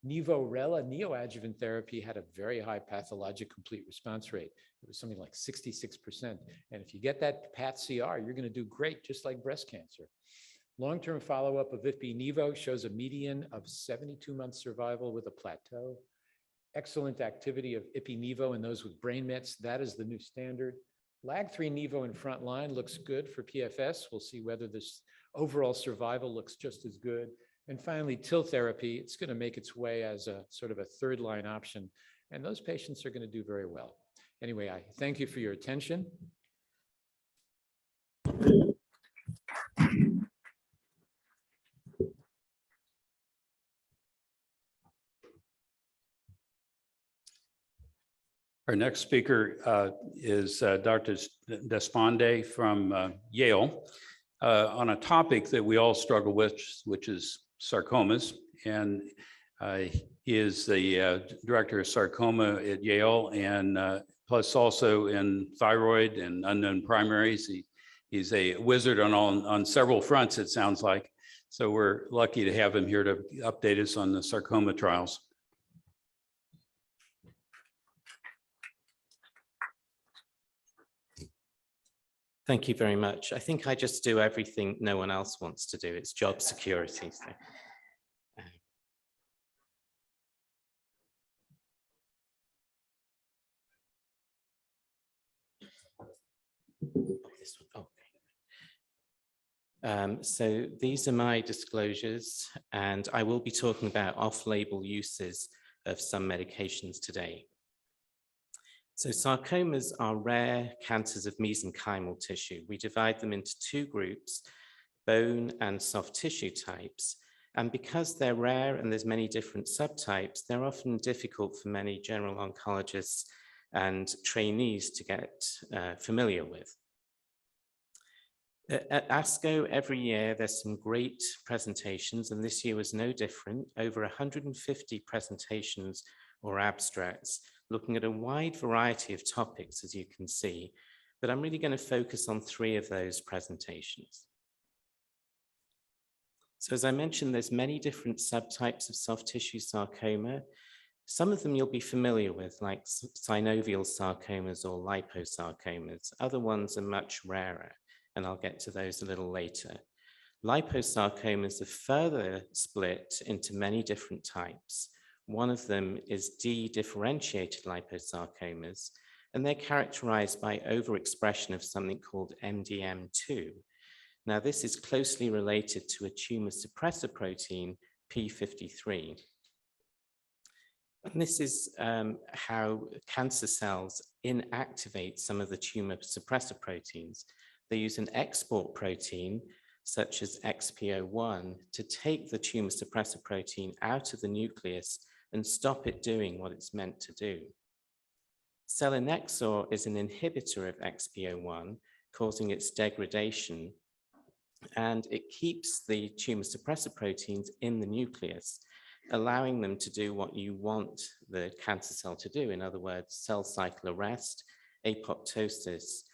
Nivo-Rela neoadjuvant therapy had a very high pathologic complete response rate. It was something like 66%. And if you get that PAT-CR, you're going to do great, just like breast cancer. Long-term follow-up of Ipi-Nivo shows a median of 72 months survival with a plateau. Excellent activity of Ipi-Nivo in those with brain mets. That is the new standard. LAG-3-Nivo in front line looks good for PFS. We'll see whether this overall survival looks just as good. And finally, TIL therapy, it's going to make its way as a sort of a third line option. And those patients are going to do very well. Anyway, I thank you for your attention. Our next speaker is Dr. Deshpande from Yale on a topic that we all struggle with, which is sarcomas. And he is the director of sarcoma at Yale, and plus also in thyroid and unknown primaries. He's a wizard on several fronts, it sounds like. So we're lucky to have him here to update us on the sarcoma trials. Thank you very much. I think I just do everything no one else wants to do. It's job security. So. This one. Okay. So these are my disclosures, and I will be talking about off-label uses of some medications today. So sarcomas are rare cancers of mesenchymal tissue. We divide them into two groups, bone and soft tissue types. And because they're rare and there's many different subtypes, they're often difficult for many general oncologists and trainees to get familiar with. At ASCO every year, there's some great presentations, and this year was no different. Over 150 presentations or abstracts looking at a wide variety of topics, as you can see, but I'm really going to focus on three of those presentations. So as I mentioned, there's many different subtypes of soft tissue sarcoma. Some of them you'll be familiar with, like synovial sarcomas or liposarcomas. Other ones are much rarer, and I'll get to those a little later. Liposarcomas are further split into many different types. One of them is dedifferentiated liposarcomas, and they're characterized by overexpression of something called MDM2. Now, this is closely related to a tumor suppressor protein, p53. And this is how cancer cells inactivate some of the tumor suppressor proteins. They use an export protein, such as XPO1, to take the tumor suppressor protein out of the nucleus and stop it doing what it's meant to do. Selinexor is an inhibitor of XPO1, causing its degradation, and it keeps the tumor suppressor proteins in the nucleus, allowing them to do what you want the cancer cell to do. In other words, cell cycle arrest, apoptosis,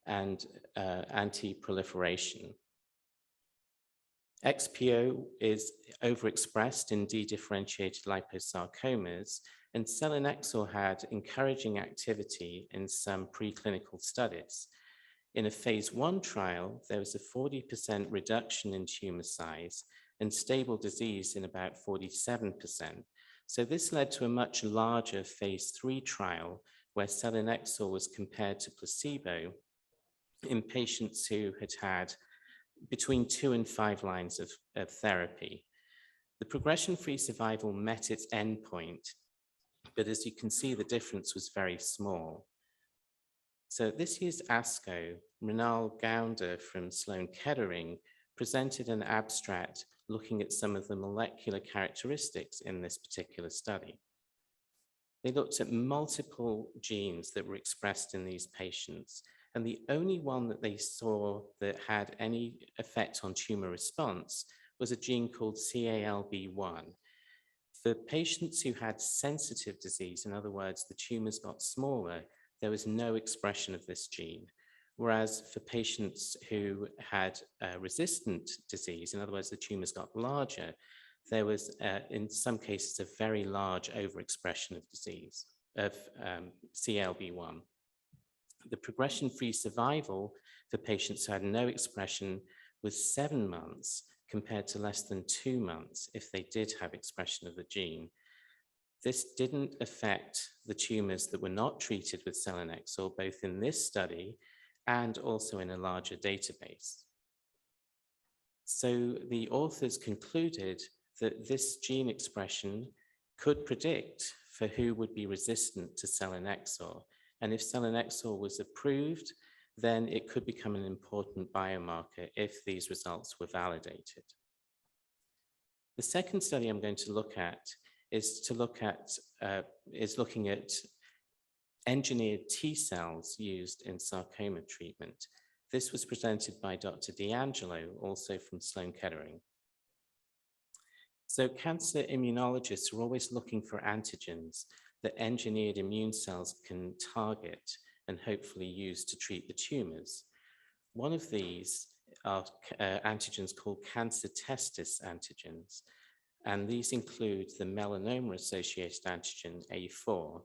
and anti-proliferation. XPO is overexpressed in dedifferentiated liposarcomas, and selinexor had encouraging activity in some preclinical studies. In a phase 1 trial, there was a 40% reduction in tumor size and stable disease in about 47%. So this led to a much larger phase 3 trial where selinexor was compared to placebo in patients who had had between 2 and 5 lines of therapy. The progression-free survival met its endpoint, but as you can see, the difference was very small. So this year's ASCO, Mrinal Gounder from Sloan Kettering presented an abstract looking at some of the molecular characteristics in this particular study. They looked at multiple genes that were expressed in these patients, and the only one that they saw that had any effect on tumor response was a gene called CALB1. For patients who had sensitive disease, in other words, the tumors got smaller, there was no expression of this gene. Whereas for patients who had resistant disease, in other words, the tumors got larger, there was, in some cases, a very large overexpression of disease, of CLB1. The progression-free survival for patients who had no expression was 7 months compared to less than 2 months if they did have expression of the gene. This didn't affect the tumors that were not treated with selinexor, both in this study and also in a larger database. So the authors concluded that this gene expression could predict for who would be resistant to selinexor. And if selinexor was approved, then it could become an important biomarker if these results were validated. The second study I'm going to look at is looking at engineered T cells used in sarcoma treatment. This was presented by Dr. D'Angelo, also from Sloan Kettering. So cancer immunologists are always looking for antigens that engineered immune cells can target and hopefully use to treat the tumors. One of these are antigens called cancer testis antigens, and these include the melanoma-associated antigen A4.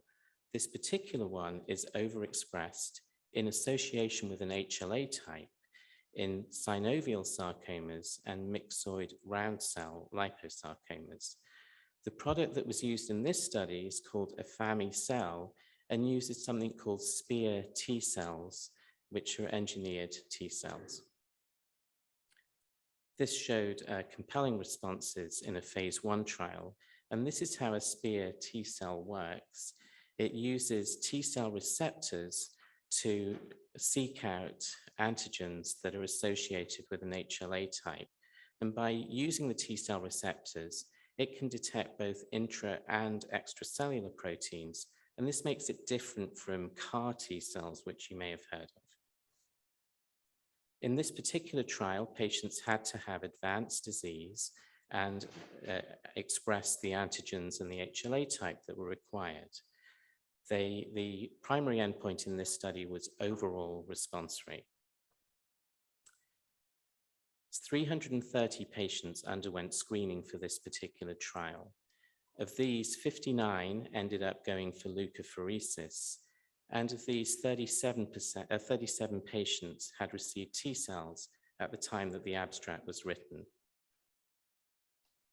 This particular one is overexpressed in association with an HLA type in synovial sarcomas and myxoid round cell liposarcomas. The product that was used in this study is called afami-cel and uses something called SPEAR T cells, which are engineered T cells. This showed compelling responses in a phase 1 trial, and this is how a SPEAR T cell works. It uses T cell receptors to seek out antigens that are associated with an HLA type. And by using the T cell receptors, it can detect both intra and extracellular proteins. And this makes it different from CAR T cells, which you may have heard of. In this particular trial, patients had to have advanced disease and express the antigens and the HLA type that were required. The primary endpoint in this study was overall response rate. 330 patients underwent screening for this particular trial. Of these, 59 ended up going for leukapheresis, and of these, 37 patients had received T cells at the time that the abstract was written.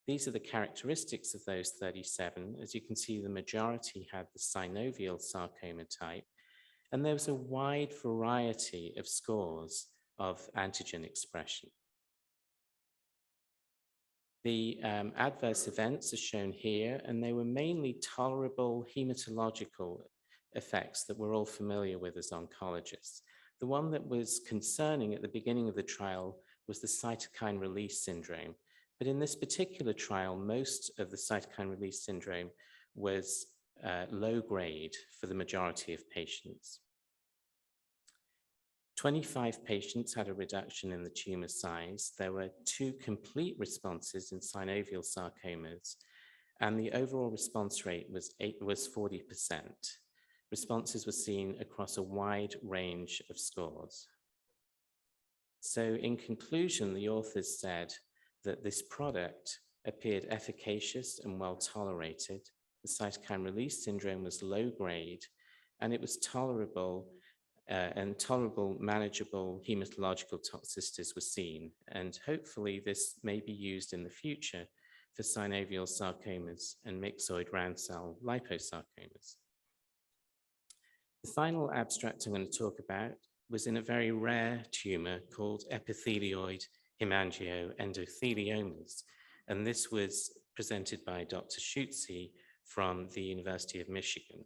These are the characteristics of those 37. As you can see, the majority had the synovial sarcoma type, and there was a wide variety of scores of antigen expression. The adverse events are shown here, and they were mainly tolerable hematological effects that we're all familiar with as oncologists. The one that was concerning at the beginning of the trial was the cytokine release syndrome. But in this particular trial, most of the cytokine release syndrome was low grade for the majority of patients. 25 patients had a reduction in the tumor size. There were 2 complete responses in synovial sarcomas, and the overall response rate was 40%. Responses were seen across a wide range of scores. So in conclusion, the authors said that this product appeared efficacious and well tolerated. The cytokine release syndrome was low grade, and it was tolerable and manageable hematological toxicities were seen. And hopefully this may be used in the future for synovial sarcomas and myxoid round cell liposarcomas. The final abstract I'm going to talk about was in a very rare tumor called Epithelioid Hemangioendotheliomas. And this was presented by Dr. Schutze from the University of Michigan.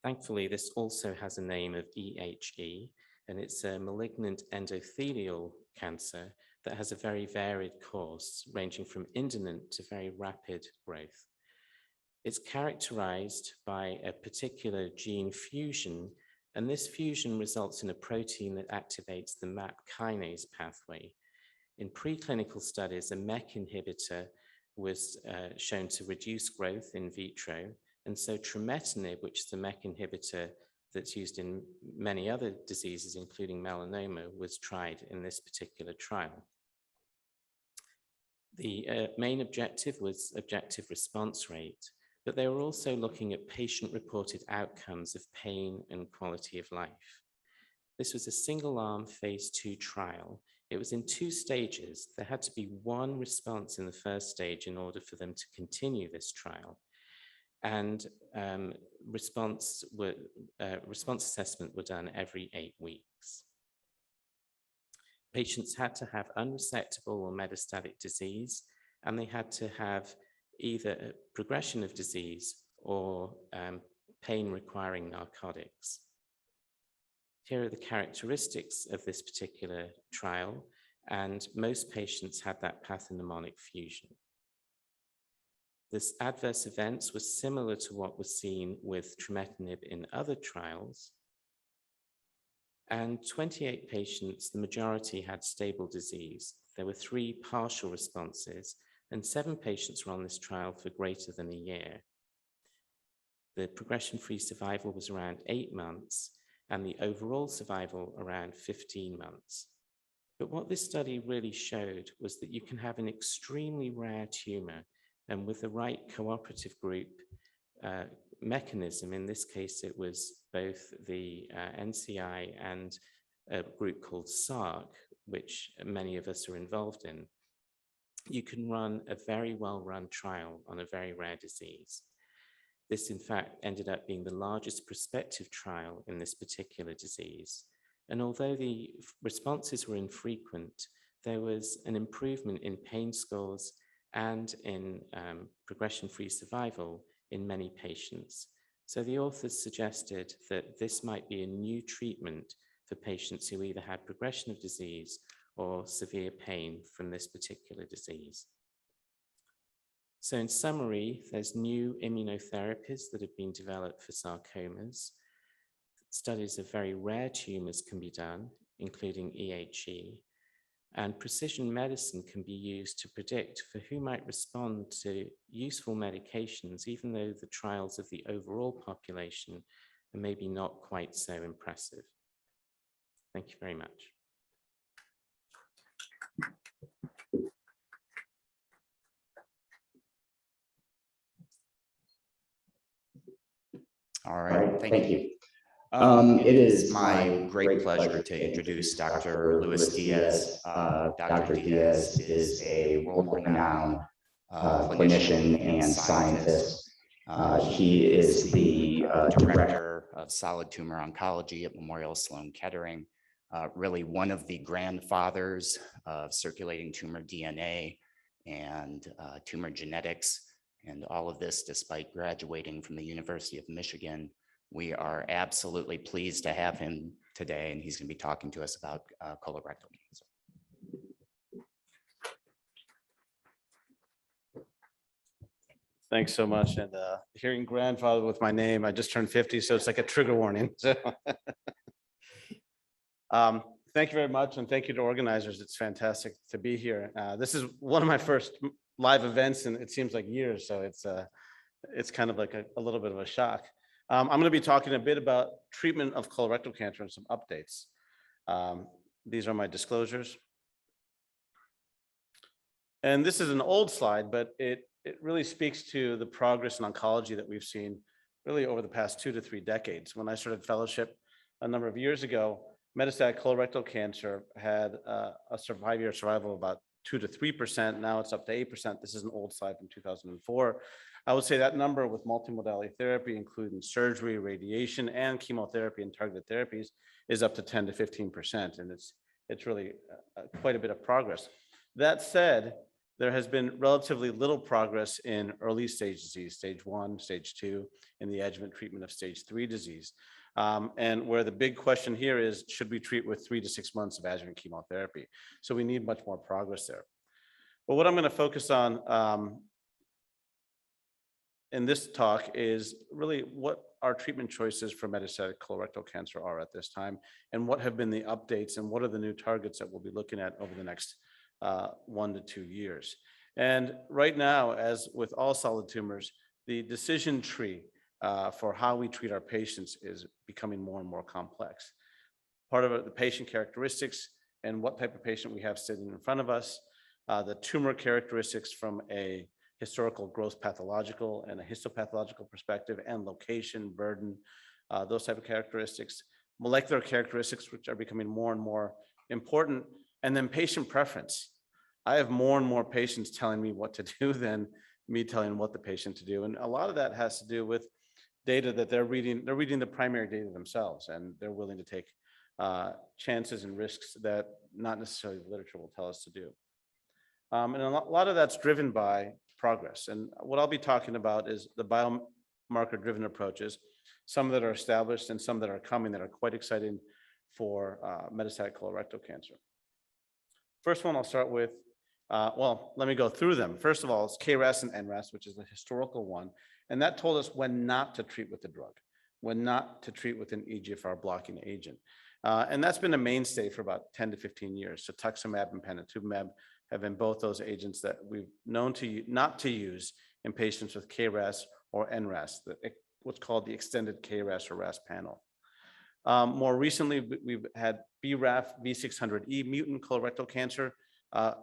Thankfully, this also has a name of EHE, and it's a malignant endothelial cancer that has a very varied course, ranging from indolent to very rapid growth. It's characterized by a particular gene fusion, and this fusion results in a protein that activates the MAP kinase pathway. In preclinical studies, a MEK inhibitor was shown to reduce growth in vitro, and so trametinib, which is the MEK inhibitor that's used in many other diseases, including melanoma, was tried in this particular trial. The main objective was objective response rate, but they were also looking at patient-reported outcomes of pain and quality of life. This was a single-arm phase 2 trial. It was in 2 stages. There had to be 1 response in the first stage in order for them to continue this trial. And response assessment were done every 8 weeks. Patients had to have unresectable or metastatic disease, and they had to have either progression of disease or pain requiring narcotics. Here are the characteristics of this particular trial, and most patients had that pathognomonic fusion. This adverse events was similar to what was seen with trametinib in other trials. And 28 patients, the majority had stable disease. There were 3 partial responses, and 7 patients were on this trial for greater than a year. The progression-free survival was around 8 months, and the overall survival around 15 months. But what this study really showed was that you can have an extremely rare tumor, and with the right cooperative group mechanism, in this case, it was both the NCI and a group called SARC, which many of us are involved in, you can run a very well-run trial on a very rare disease. This, in fact, ended up being the largest prospective trial in this particular disease. And although the responses were infrequent, there was an improvement in pain scores and in progression-free survival in many patients. So the authors suggested that this might be a new treatment for patients who either had progression of disease or severe pain from this particular disease. So in summary, there's new immunotherapies that have been developed for sarcomas. Studies of very rare tumors can be done, including EHE, and precision medicine can be used to predict for who might respond to useful medications, even though the trials of the overall population are maybe not quite so impressive. Thank you very much. All right, thank you. It is my great pleasure to introduce Dr. Louis Diaz. Dr. Diaz is a world-renowned clinician and scientist. He is the director of solid tumor oncology at Memorial Sloan Kettering, really one of the grandfathers of circulating tumor DNA and tumor genetics. And all of this despite graduating from the University of Michigan. We are absolutely pleased to have him today, and he's going to be talking to us about colorectal cancer. Thanks so much. And hearing grandfather with my name, I just turned 50, so it's like a trigger warning. So thank you very much, and thank you to organizers. It's fantastic to be here. This is one of my first live events, and it seems like years, so it's kind of like a little bit of a shock. I'm going to be talking a bit about treatment of colorectal cancer and some updates. These are my disclosures. And this is an old slide, but it really speaks to the progress in oncology that we've seen really over the past 2 to 3 decades. When I started fellowship a number of years ago, metastatic colorectal cancer had a 5-year survival of about 2 to 3%. Now it's up to 8%. This is an old slide from 2004. I would say that number with multimodality therapy, including surgery, radiation, and chemotherapy and targeted therapies, is up to 10 to 15%. And it's really quite a bit of progress. That said, there has been relatively little progress in early stage disease, stage 1, stage 2, in the adjuvant treatment of stage 3 disease. And where the big question here is, should we treat with 3 to 6 months of adjuvant chemotherapy? So we need much more progress there. But what I'm going to focus on in this talk is really what our treatment choices for metastatic colorectal cancer are at this time, and what have been the updates, and what are the new targets that we'll be looking at over the next 1 to 2 years. And right now, as with all solid tumors, the decision tree for how we treat our patients is becoming more and more complex. Part of it, the patient characteristics and what type of patient we have sitting in front of us, the tumor characteristics from a historical growth pathological and a histopathological perspective, and location, burden, those type of characteristics, molecular characteristics, which are becoming more and more important, and then patient preference. I have more and more patients telling me what to do than me telling what the patient to do. And a lot of that has to do with data that they're reading the primary data themselves, and they're willing to take chances and risks that not necessarily the literature will tell us to do. And a lot of that's driven by progress. And what I'll be talking about is the biomarker-driven approaches, some that are established and some that are coming that are quite exciting for metastatic colorectal cancer. First one I'll start with, well, let me go through them. First of all, it's KRAS and NRAS, which is the historical one. And that told us when not to treat with the drug, when not to treat with an EGFR blocking agent. And that's been a mainstay for about 10 to 15 years. Cetuximab and panitumumab have been both those agents that we've known to not to use in patients with KRAS or NRAS, what's called the extended KRAS or RAS panel. More recently, we've had BRAF V600E mutant colorectal cancer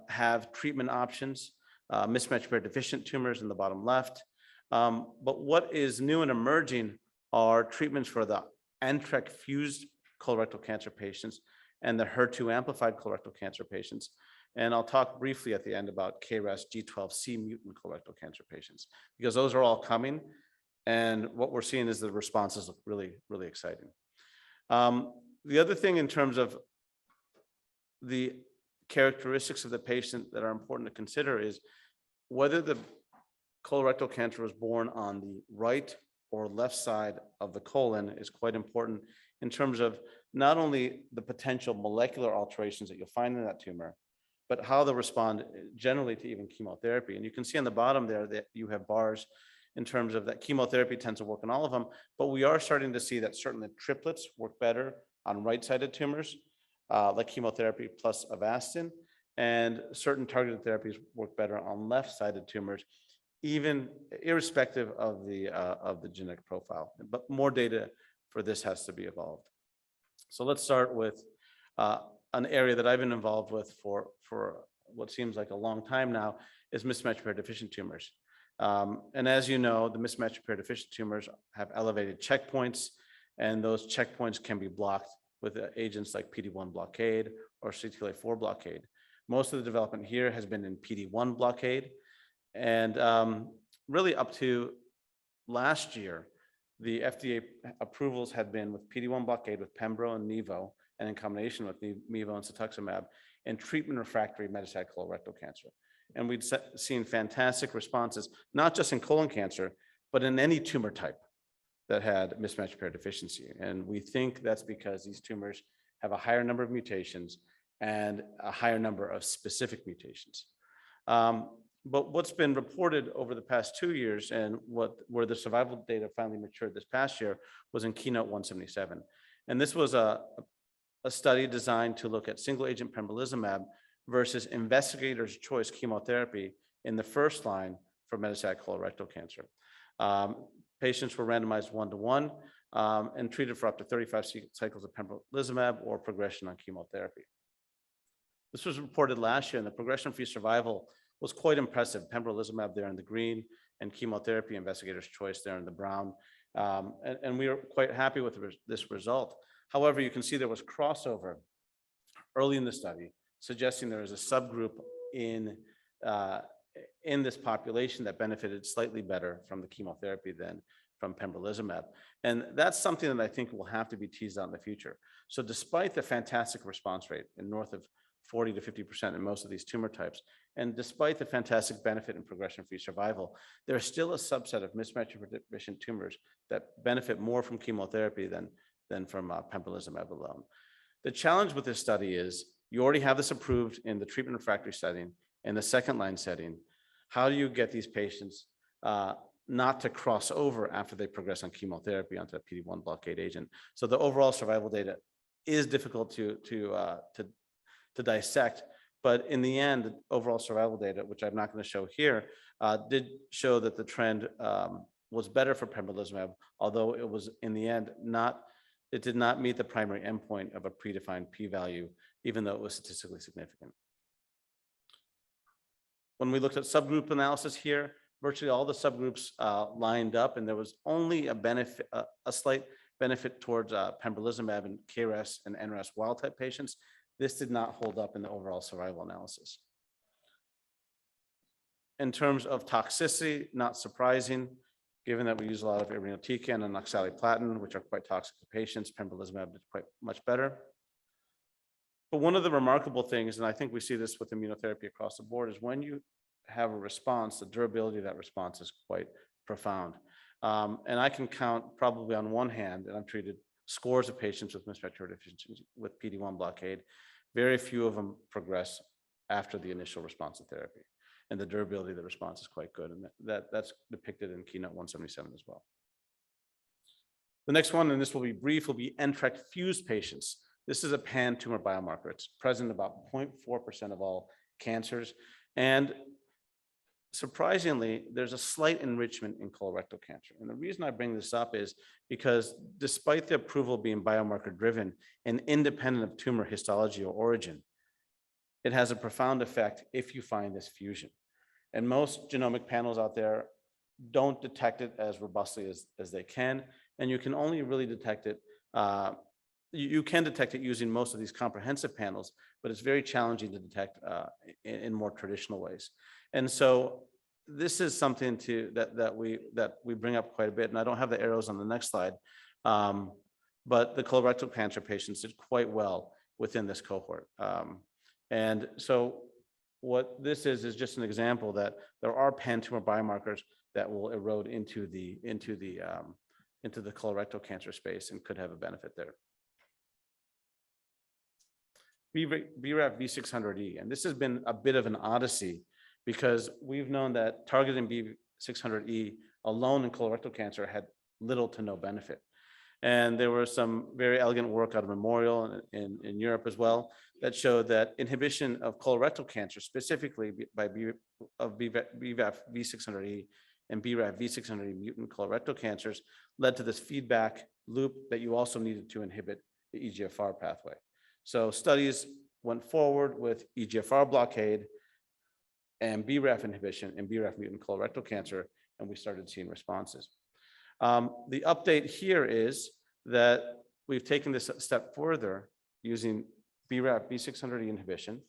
have treatment options, mismatch repair deficient tumors in the bottom left. But what is new and emerging are treatments for the Antreg fused colorectal cancer patients and the HER2 amplified colorectal cancer patients. And I'll talk briefly at the end about KRAS G12C mutant colorectal cancer patients, because those are all coming. And what we're seeing is the responses look really, really exciting. The other thing in terms of the characteristics of the patient that are important to consider is whether the colorectal cancer was born on the right or left side of the colon is quite important in terms of not only the potential molecular alterations that you'll find in that tumor, but how they'll respond generally to even chemotherapy. And you can see on the bottom there that you have bars in terms of that chemotherapy tends to work on all of them, but we are starting to see that certainly triplets work better on right-sided tumors, like chemotherapy plus Avastin, and certain targeted therapies work better on left-sided tumors, even irrespective of the genetic profile. But more data for this has to be evolved. So let's start with an area that I've been involved with for what seems like a long time now is mismatch repair deficient tumors. And as you know, the mismatch repair deficient tumors have elevated checkpoints, and those checkpoints can be blocked with agents like PD-1 blockade or CTLA-4 blockade. Most of the development here has been in PD-1 blockade. And really up to last year, the FDA approvals had been with PD-1 blockade with Pembro and Nivo, and in combination with Nivo and cetuximab in treatment refractory metastatic colorectal cancer. And we'd seen fantastic responses, not just in colon cancer, but in any tumor type that had mismatch repair deficiency. And we think that's because these tumors have a higher number of mutations and a higher number of specific mutations. But what's been reported over the past 2 years and where the survival data finally matured this past year was in Keynote 177. And this was a study designed to look at single agent pembrolizumab versus investigator's choice chemotherapy in the first line for metastatic colorectal cancer. Patients were randomized 1-to-1 and treated for up to 35 cycles of pembrolizumab or progression on chemotherapy. This was reported last year, and the progression-free survival was quite impressive. Pembrolizumab there in the green and chemotherapy investigator's choice there in the brown. And we are quite happy with this result. However, you can see there was crossover early in the study, suggesting there is a subgroup in this population that benefited slightly better from the chemotherapy than from pembrolizumab. And that's something that I think will have to be teased out in the future. So despite the fantastic response rate in north of 40 to 50% in most of these tumor types, and despite the fantastic benefit in progression-free survival, there's still a subset of mismatch deficient tumors that benefit more from chemotherapy than from pembrolizumab alone. The challenge with this study is you already have this approved in the treatment refractory setting, in the second line setting. How do you get these patients not to cross over after they progress on chemotherapy onto a PD-1 blockade agent? So the overall survival data is difficult to dissect, but in the end, the overall survival data, which I'm not going to show here, did show that the trend was better for pembrolizumab, although it was in the end it did not meet the primary endpoint of a predefined p-value, even though it was statistically significant. When we looked at subgroup analysis here, virtually all the subgroups lined up, and there was only a benefit, a slight benefit towards pembrolizumab in KRAS and NRAS wild type patients. This did not hold up in the overall survival analysis. In terms of toxicity, not surprising, given that we use a lot of irinotecan and oxaliplatin, which are quite toxic to patients. Pembrolizumab did quite much better. But one of the remarkable things, and I think we see this with immunotherapy across the board, is when you have a response, the durability of that response is quite profound. And I can count probably on one hand, and I've treated scores of patients with misbacterial deficiency with PD-1 blockade. Very few of them progress after the initial response to therapy. And the durability of the response is quite good. And that's depicted in Keynote 177 as well. The next one, and this will be brief, will be NTRK fused patients. This is a pan-tumor biomarker. It's present in about 0.4% of all cancers. And surprisingly, there's a slight enrichment in colorectal cancer. And the reason I bring this up is because despite the approval being biomarker driven and independent of tumor histology or origin, it has a profound effect if you find this fusion. And most genomic panels out there don't detect it as robustly as they can. And you can only really detect it, you can detect it using most of these comprehensive panels, but it's very challenging to detect in more traditional ways. And so this is something that we bring up quite a bit. And I don't have the arrows on the next slide, but the colorectal cancer patients did quite well within this cohort. And so what this is just an example that there are pan-tumor biomarkers that will erode into the colorectal cancer space and could have a benefit there. BRAF V600E, and this has been a bit of an odyssey because we've known that targeting V600E alone in colorectal cancer had little to no benefit. And there was some very elegant work out of Memorial in Europe as well that showed that inhibition of colorectal cancer, specifically by BRAF V600E and BRAF V600E mutant colorectal cancers, led to this feedback loop that you also needed to inhibit the EGFR pathway. So studies went forward with EGFR blockade and BRAF inhibition in BRAF mutant colorectal cancer, and we started seeing responses. The update here is that we've taken this a step further using BRAF V600E inhibition,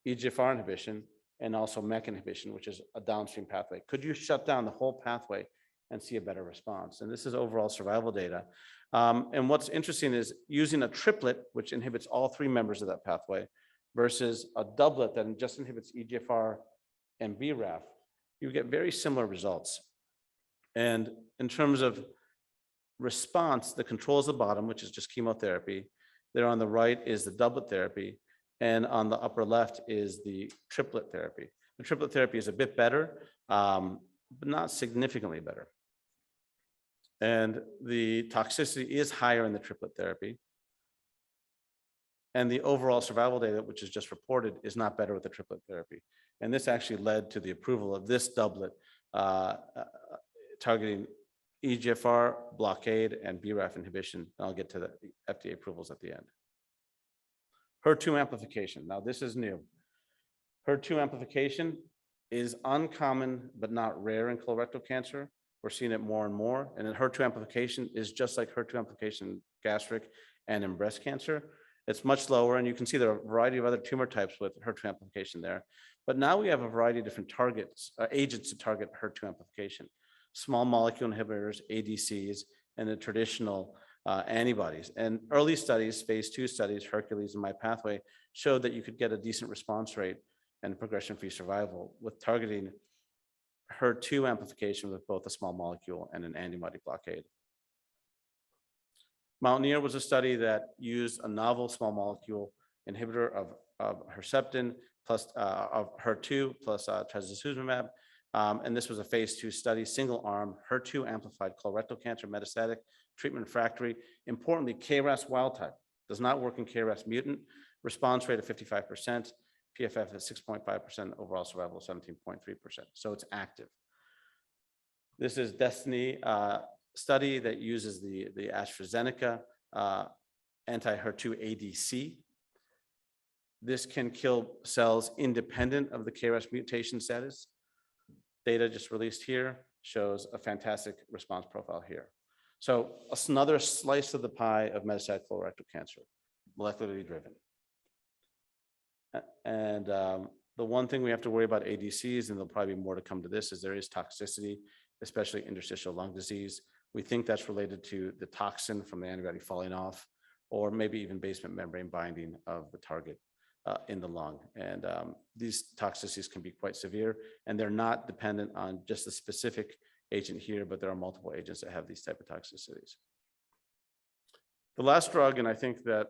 EGFR inhibition, and also MEK inhibition, which is a downstream pathway. Could you shut down the whole pathway and see a better response? And this is overall survival data. And what's interesting is using a triplet, which inhibits all three members of that pathway, versus a doublet that just inhibits EGFR and BRAF, you get very similar results. And in terms of response, the control is the bottom, which is just chemotherapy. There on the right is the doublet therapy. And on the upper left is the triplet therapy. The triplet therapy is a bit better, but not significantly better. And the toxicity is higher in the triplet therapy. And the overall survival data, which is just reported, is not better with the triplet therapy. And this actually led to the approval of this doublet targeting EGFR blockade and BRAF inhibition. I'll get to the FDA approvals at the end. Her2 amplification. Now this is new. Her2 amplification is uncommon, but not rare in colorectal cancer. We're seeing it more and more. And then Her2 amplification is just like Her2 amplification in gastric and in breast cancer. It's much lower, and you can see there are a variety of other tumor types with Her2 amplification there. But now we have a variety of different targets, agents to target Her2 amplification. Small molecule inhibitors, ADCs, and the traditional antibodies. And early studies, phase 2 studies, Hercules and MyPathway, showed that you could get a decent response rate and progression-free survival with targeting Her2 amplification with both a small molecule and an antibody blockade. Mountaineer was a study that used a novel small molecule inhibitor of Herceptin plus of Her2 plus trastuzumab. And this was a phase 2 study, single arm, Her2 amplified colorectal cancer, metastatic, treatment refractory. Importantly, KRAS wild type, does not work in KRAS mutant, response rate of 55%, PFF is 6.5%, overall survival 17.3%. So it's active. This is Destiny study that uses the AstraZeneca anti-Her2 ADC. This can kill cells independent of the KRAS mutation status. Data just released here shows a fantastic response profile here. So another slice of the pie of metastatic colorectal cancer, molecularly driven. And the one thing we have to worry about ADCs, and there'll probably be more to come to this, is there is toxicity, especially interstitial lung disease. We think that's related to the toxin from the antibody falling off, or maybe even basement membrane binding of the target in the lung. And these toxicities can be quite severe, and they're not dependent on just a specific agent here, but there are multiple agents that have these type of toxicities. The last drug, and I think that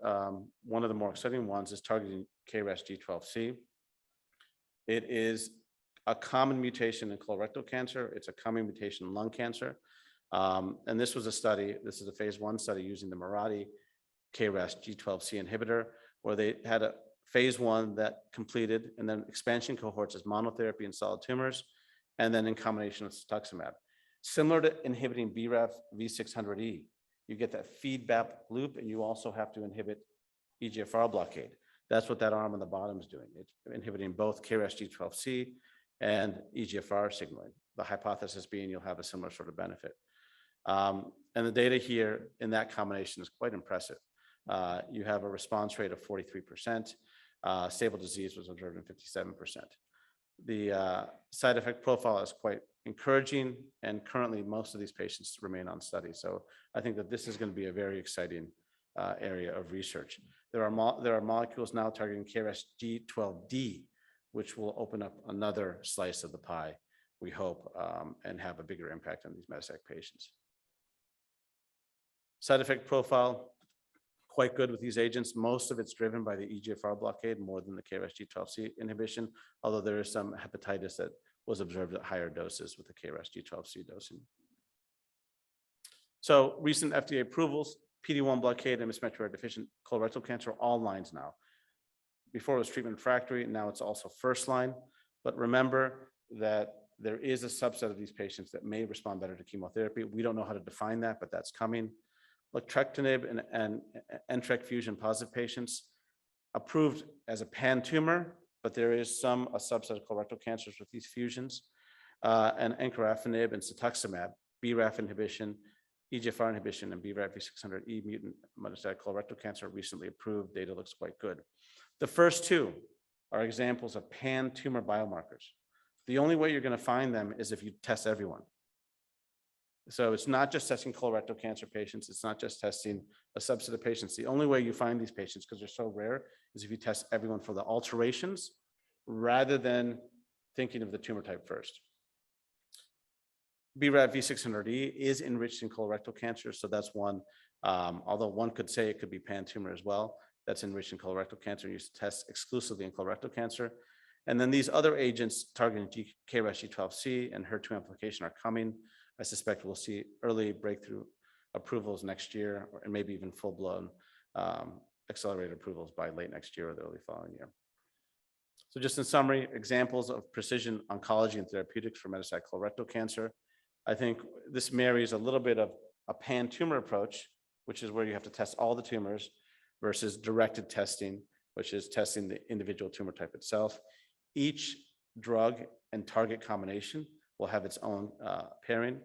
one of the more exciting ones, is targeting KRAS G12C. It is a common mutation in colorectal cancer. It's a common mutation in lung cancer. And this was a study, this is a phase 1 study using the Mirati KRAS G12C inhibitor, where they had a phase 1 that completed, and then expansion cohorts as monotherapy in solid tumors, and then in combination with cetuximab. Similar to inhibiting BRAF V600E, you get that feedback loop, and you also have to inhibit EGFR blockade. That's what that arm on the bottom is doing. It's inhibiting both KRAS G12C and EGFR signaling. The hypothesis being you'll have a similar sort of benefit. And the data here in that combination is quite impressive. You have a response rate of 43%. Stable disease was observed in 57%. The side effect profile is quite encouraging, and currently most of these patients remain on study. So I think that this is going to be a very exciting area of research. There are molecules now targeting KRAS G12D, which will open up another slice of the pie, we hope, and have a bigger impact on these metastatic patients. Side effect profile, quite good with these agents. Most of it's driven by the EGFR blockade more than the KRAS G12C inhibition, although there is some hepatitis that was observed at higher doses with the KRAS G12C dosing. So recent FDA approvals, PD-1 blockade and mismatch deficient colorectal cancer, all lines now. Before it was treatment refractory, now it's also first line. But remember that there is a subset of these patients that may respond better to chemotherapy. We don't know how to define that, but that's coming. Lectrectinib and Nrg1 fusion positive patients approved as a pan tumor, but there is a subset of colorectal cancers with these fusions, and encorafenib and cetuximab, BRAF inhibition, EGFR inhibition, and BRAF V600E mutant metastatic colorectal cancer recently approved. Data looks quite good. The first two are examples of pan tumor biomarkers. The only way you're going to find them is if you test everyone. So it's not just testing colorectal cancer patients. It's not just testing a subset of patients. The only way you find these patients, because they're so rare, is if you test everyone for the alterations rather than thinking of the tumor type first. BRAF V600E is enriched in colorectal cancer. So that's one, although one could say it could be pan tumor as well, that's enriched in colorectal cancer, used to test exclusively in colorectal cancer. And then these other agents targeting KRAS G12C and Her2 amplification are coming. I suspect we'll see early breakthrough approvals next year, and maybe even full-blown accelerated approvals by late next year or the early following year. So just in summary, examples of precision oncology and therapeutics for metastatic colorectal cancer. I think this marries a little bit of a pan-tumor approach, which is where you have to test all the tumors, versus directed testing, which is testing the individual tumor type itself. Each drug and target combination will have its own pairing.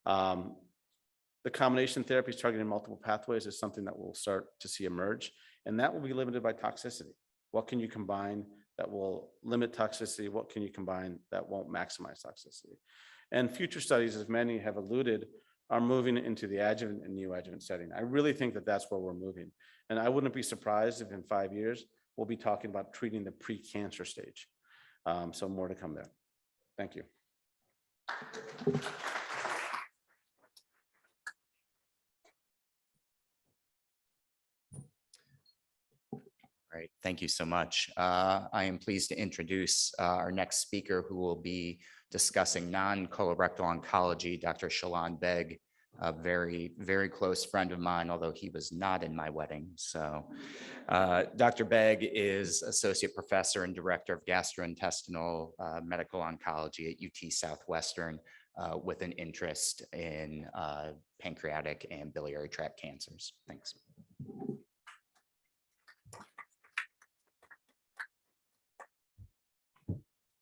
The combination therapies targeting multiple pathways is something that we'll start to see emerge, and that will be limited by toxicity. What can you combine that will limit toxicity? What can you combine that won't maximize toxicity? And future studies, as many have alluded, are moving into the adjuvant and neoadjuvant setting. I really think that that's where we're moving. And I wouldn't be surprised if in 5 years, we'll be talking about treating the pre-cancer stage. So more to come there. Thank you. Great, thank you so much. I am pleased to introduce our next speaker, who will be discussing non-colorectal oncology, Dr. Shalon Beg, a very, very close friend of mine, although he was not in my wedding. So Dr. Beg is Associate Professor and Director of Gastrointestinal Medical Oncology at UT Southwestern, with an interest in pancreatic and biliary tract cancers. Thanks.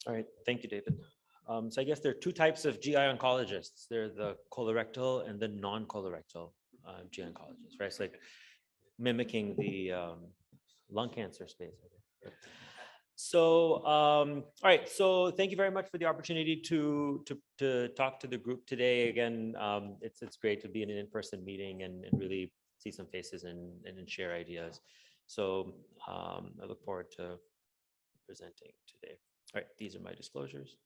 All right, thank you, David. So I guess there are two types of GI oncologists. They're the colorectal and the non-colorectal GI oncologists, right? It's like mimicking the lung cancer space. So, all right. So thank you very much for the opportunity to talk to the group today. Again, it's great to be in an in-person meeting and really see some faces and share ideas. So I look forward to presenting today. All right, these are my disclosures.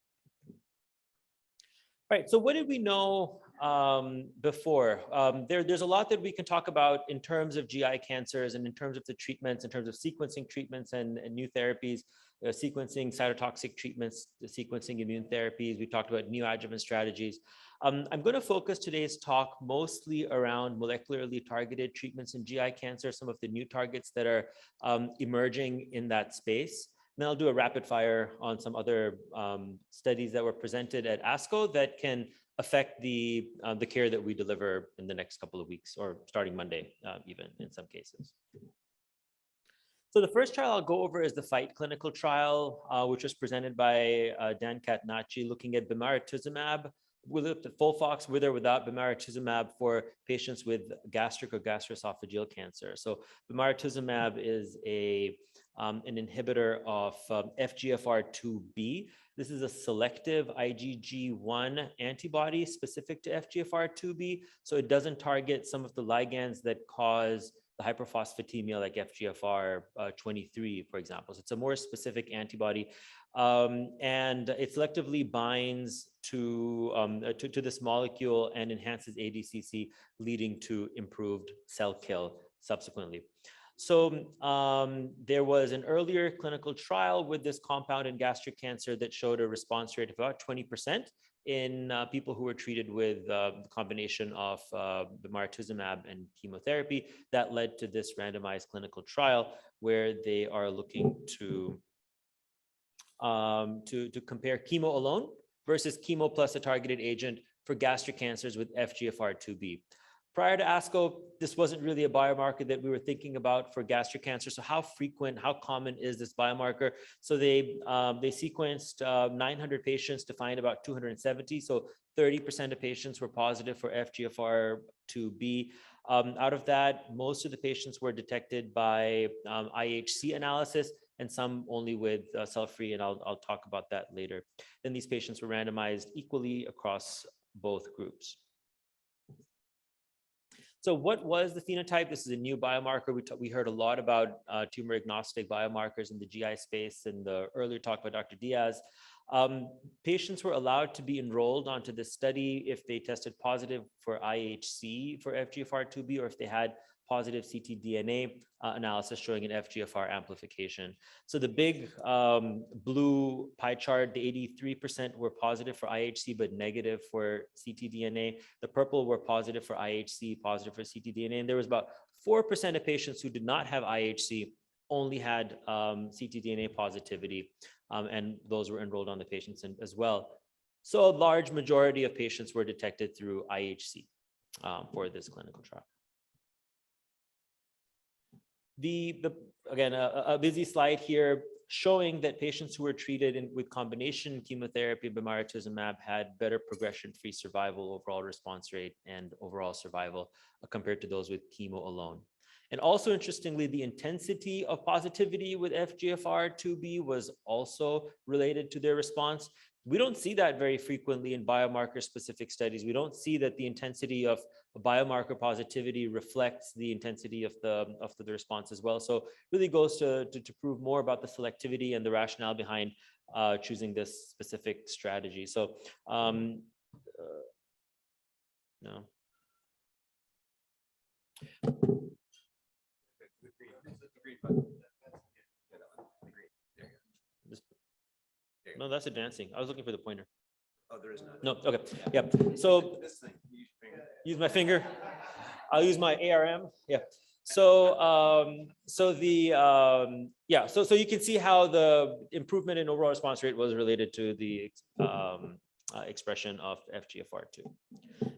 All right, so what did we know before? There's a lot that we can talk about in terms of GI cancers and in terms of the treatments, in terms of sequencing treatments and new therapies, sequencing cytotoxic treatments, sequencing immune therapies. We talked about neoadjuvant strategies. I'm going to focus today's talk mostly around molecularly targeted treatments in GI cancer, some of the new targets that are emerging in that space. Then I'll do a rapid fire on some other studies that were presented at ASCO that can affect the care that we deliver in the next couple of weeks or starting Monday, even in some cases. So the first trial I'll go over is the FIGHT clinical trial, which was presented by Dan Catenacci, looking at bemarituzumab. We looked at FOLFOX with or without bemarituzumab for patients with gastric or gastroesophageal cancer. So bemarituzumab is an inhibitor of FGFR2b. This is a selective IgG1 antibody specific to FGFR2b. So it doesn't target some of the ligands that cause the hyperphosphatemia like FGFR23, for example. So it's a more specific antibody. And it selectively binds to this molecule and enhances ADCC, leading to improved cell kill subsequently. So there was an earlier clinical trial with this compound in gastric cancer that showed a response rate of about 20% in people who were treated with the combination of bemarituzumab and chemotherapy. That led to this randomized clinical trial where they are looking to compare chemo alone versus chemo plus a targeted agent for gastric cancers with FGFR2b. Prior to ASCO, this wasn't really a biomarker that we were thinking about for gastric cancer. So how frequent, how common is this biomarker? So they sequenced 900 patients to find about 270. So 30% of patients were positive for FGFR2b. Out of that, most of the patients were detected by IHC analysis, and some only with cell-free, and I'll talk about that later. Then these patients were randomized equally across both groups. So what was the phenotype? This is a new biomarker. We heard a lot about tumor agnostic biomarkers in the GI space in the earlier talk by Dr. Diaz. Patients were allowed to be enrolled onto this study if they tested positive for IHC for FGFR2b or if they had positive ctDNA analysis showing an FGFR amplification. So the big blue pie chart, the 83% were positive for IHC but negative for ctDNA. The purple were positive for IHC, positive for ctDNA. And there was about 4% of patients who did not have IHC, only had ctDNA positivity, and those were enrolled on the patients as well. So a large majority of patients were detected through IHC for this clinical trial. Again, a busy slide here showing that patients who were treated with combination chemotherapy, bemarituzumab, had better progression-free survival, overall response rate, and overall survival compared to those with chemo alone. And also, interestingly, the intensity of positivity with FGFR2b was also related to their response. We don't see that very frequently in biomarker-specific studies. We don't see that the intensity of biomarker positivity reflects the intensity of the response as well. So really goes to prove more about the selectivity and the rationale behind choosing this specific strategy. So no. No, that's advancing. I was looking for the pointer. Oh, there is none. No, okay, yep. So use my finger. I'll use my ARM. Yeah. So so you can see how the improvement in overall response rate was related to the expression of FGFR2.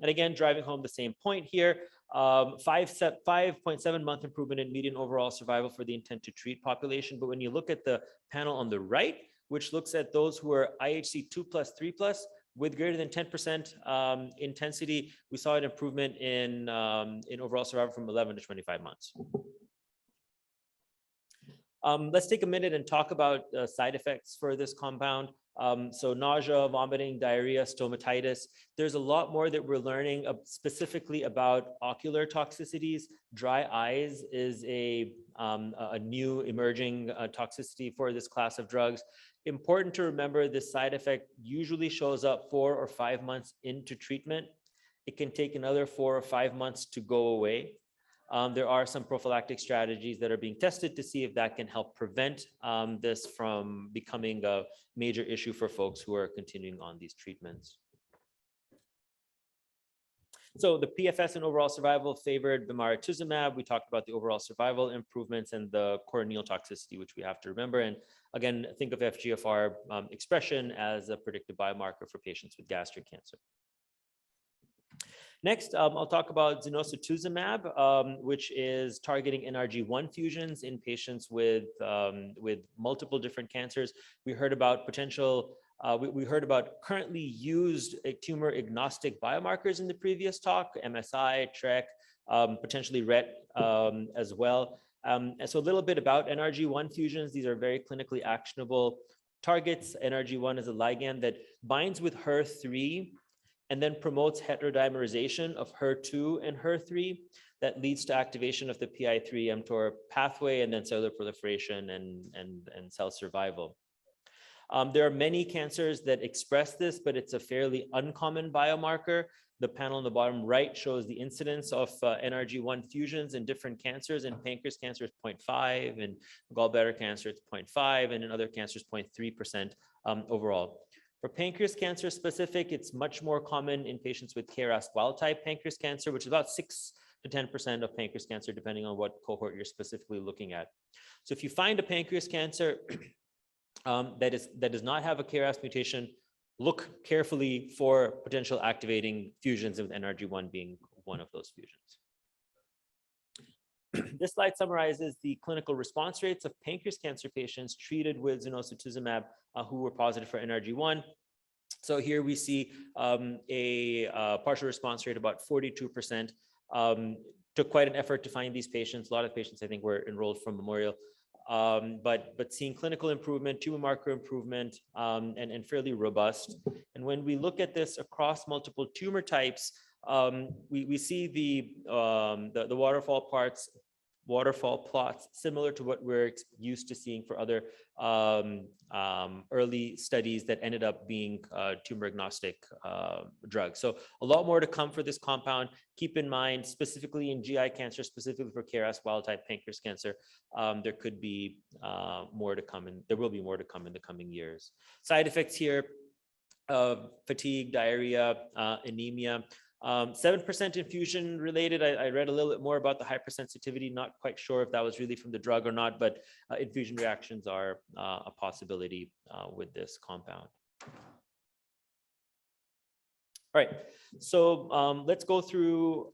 And again, driving home the same point here, 5.7 month improvement in median overall survival for the intent to treat population. But when you look at the panel on the right, which looks at those who are IHC 2+, 3+ with greater than 10% intensity. We saw an improvement in overall survival from 11 to 25 months. Let's take a minute and talk about side effects for this compound. So nausea, vomiting, diarrhea, stomatitis. There's a lot more that we're learning specifically about ocular toxicities. Dry eyes is a new emerging toxicity for this class of drugs. Important to remember, this side effect usually shows up 4 or 5 months into treatment. It can take another 4 or 5 months to go away. There are some prophylactic strategies that are being tested to see if that can help prevent this from becoming a major issue for folks who are continuing on these treatments. So the PFS and overall survival favored bemarituzumab. We talked about the overall survival improvements and the corneal toxicity, which we have to remember. And again, think of FGFR expression as a predictive biomarker for patients with gastric cancer. Next, I'll talk about Xenosutuzumab, which is targeting Nrg1 fusions in patients with multiple different cancers. We heard about potential, we heard about currently used tumor agnostic biomarkers in the previous talk, MSI, TREC, potentially RET as well. And so a little bit about Nrg1 fusions. These are very clinically actionable targets. Nrg1 is a ligand that binds with HER3 and then promotes heterodimerization of HER2 and HER3 that leads to activation of the PI3-mTOR pathway and then cellular proliferation and cell survival. There are many cancers that express this, but it's a fairly uncommon biomarker. The panel on the bottom right shows the incidence of Nrg1 fusions in different cancers. In pancreas cancer, it's 0.5, in gallbladder cancer, it's 0.5, and in other cancers, 0.3% overall. For pancreas cancer specific, it's much more common in patients with KRAS wild-type pancreas cancer, which is about 6 to 10% of pancreas cancer, depending on what cohort you're specifically looking at. So if you find a pancreas cancer that does not have a KRAS mutation, look carefully for potential activating fusions, with Nrg1 being one of those fusions. This slide summarizes the clinical response rates of pancreas cancer patients treated with Xenosutuzumab who were positive for Nrg1. So here we see a partial response rate about 42%. Took quite an effort to find these patients. A lot of patients, I think, were enrolled from Memorial. But seeing clinical improvement, tumor marker improvement, and fairly robust. And when we look at this across multiple tumor types, we see the waterfall plots similar to what we're used to seeing for other early studies that ended up being tumor agnostic drugs. So a lot more to come for this compound. Keep in mind, specifically in GI cancer, specifically for KRAS wild-type pancreas cancer, there could be more to come, and there will be more to come in the coming years. Side effects here: fatigue, diarrhea, anemia. 7% infusion related. I read a little bit more about the hypersensitivity, not quite sure if that was really from the drug or not, but infusion reactions are a possibility with this compound. All right, so let's go through